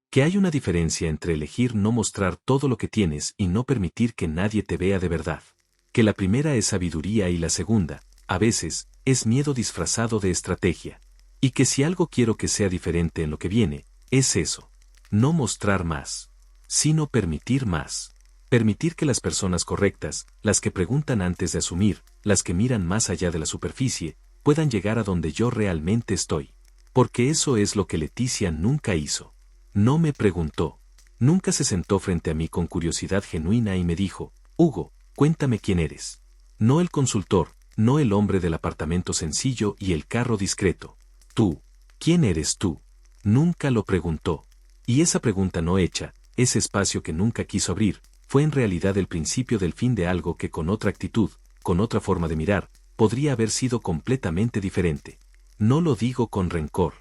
Que hay una diferencia entre elegir no mostrar todo lo que tienes y no permitir que nadie te vea de verdad. Que la primera es sabiduría y la segunda, a veces, es miedo disfrazado de estrategia. Y que si algo quiero que sea diferente en lo que viene, es eso. No mostrar más, sino permitir más. Permitir que las personas correctas, las que preguntan antes de asumir, las que miran más allá de la superficie, puedan llegar a donde yo realmente estoy. Porque eso es lo que Leticia nunca hizo. No me preguntó. Nunca se sentó frente a mí con curiosidad genuina y me dijo, Hugo, cuéntame quién eres. No el consultor, no el hombre del apartamento sencillo y el carro discreto. Tú, ¿quién eres tú? Nunca lo preguntó. Y esa pregunta no hecha, ese espacio que nunca quiso abrir, fue en realidad el principio del fin de algo que con otra actitud, con otra forma de mirar, podría haber sido completamente diferente. No lo digo con rencor.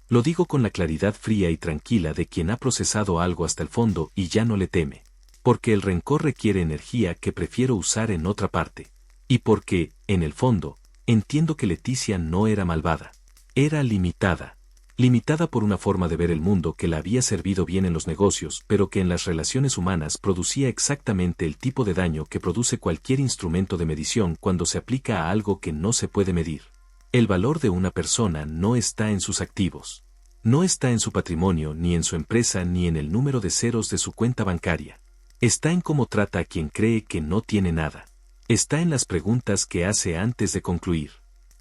Lo digo con la claridad fría y tranquila de quien ha procesado algo hasta el fondo y ya no le teme. Porque el rencor requiere energía que prefiero usar en otra parte. Y porque, en el fondo, Entiendo que Leticia no era malvada. Era limitada. Limitada por una forma de ver el mundo que la había servido bien en los negocios, pero que en las relaciones humanas producía exactamente el tipo de daño que produce cualquier instrumento de medición cuando se aplica a algo que no se puede medir. El valor de una persona no está en sus activos. No está en su patrimonio, ni en su empresa, ni en el número de ceros de su cuenta bancaria. Está en cómo trata a quien cree que no tiene nada. Está en las preguntas que hace antes de concluir.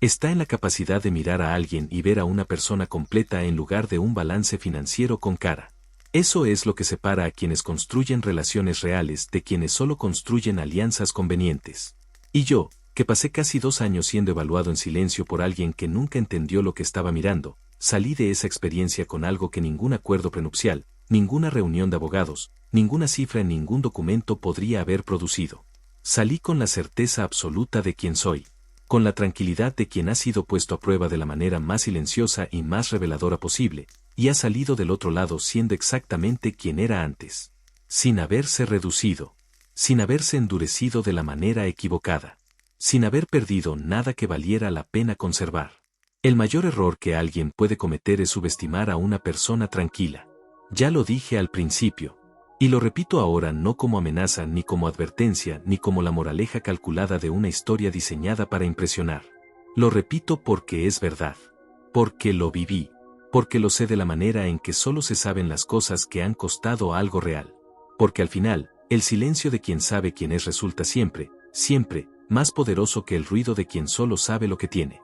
Está en la capacidad de mirar a alguien y ver a una persona completa en lugar de un balance financiero con cara. Eso es lo que separa a quienes construyen relaciones reales de quienes solo construyen alianzas convenientes. Y yo, que pasé casi 2 años siendo evaluado en silencio por alguien que nunca entendió lo que estaba mirando, salí de esa experiencia con algo que ningún acuerdo prenupcial, ninguna reunión de abogados, ninguna cifra en ningún documento podría haber producido. Salí con la certeza absoluta de quién soy. Con la tranquilidad de quien ha sido puesto a prueba de la manera más silenciosa y más reveladora posible, y ha salido del otro lado siendo exactamente quien era antes. Sin haberse reducido. Sin haberse endurecido de la manera equivocada. Sin haber perdido nada que valiera la pena conservar. El mayor error que alguien puede cometer es subestimar a una persona tranquila. Ya lo dije al principio. Y lo repito ahora no como amenaza ni como advertencia ni como la moraleja calculada de una historia diseñada para impresionar. Lo repito porque es verdad. Porque lo viví. Porque lo sé de la manera en que solo se saben las cosas que han costado algo real. Porque al final, el silencio de quien sabe quién es resulta siempre, siempre, más poderoso que el ruido de quien solo sabe lo que tiene.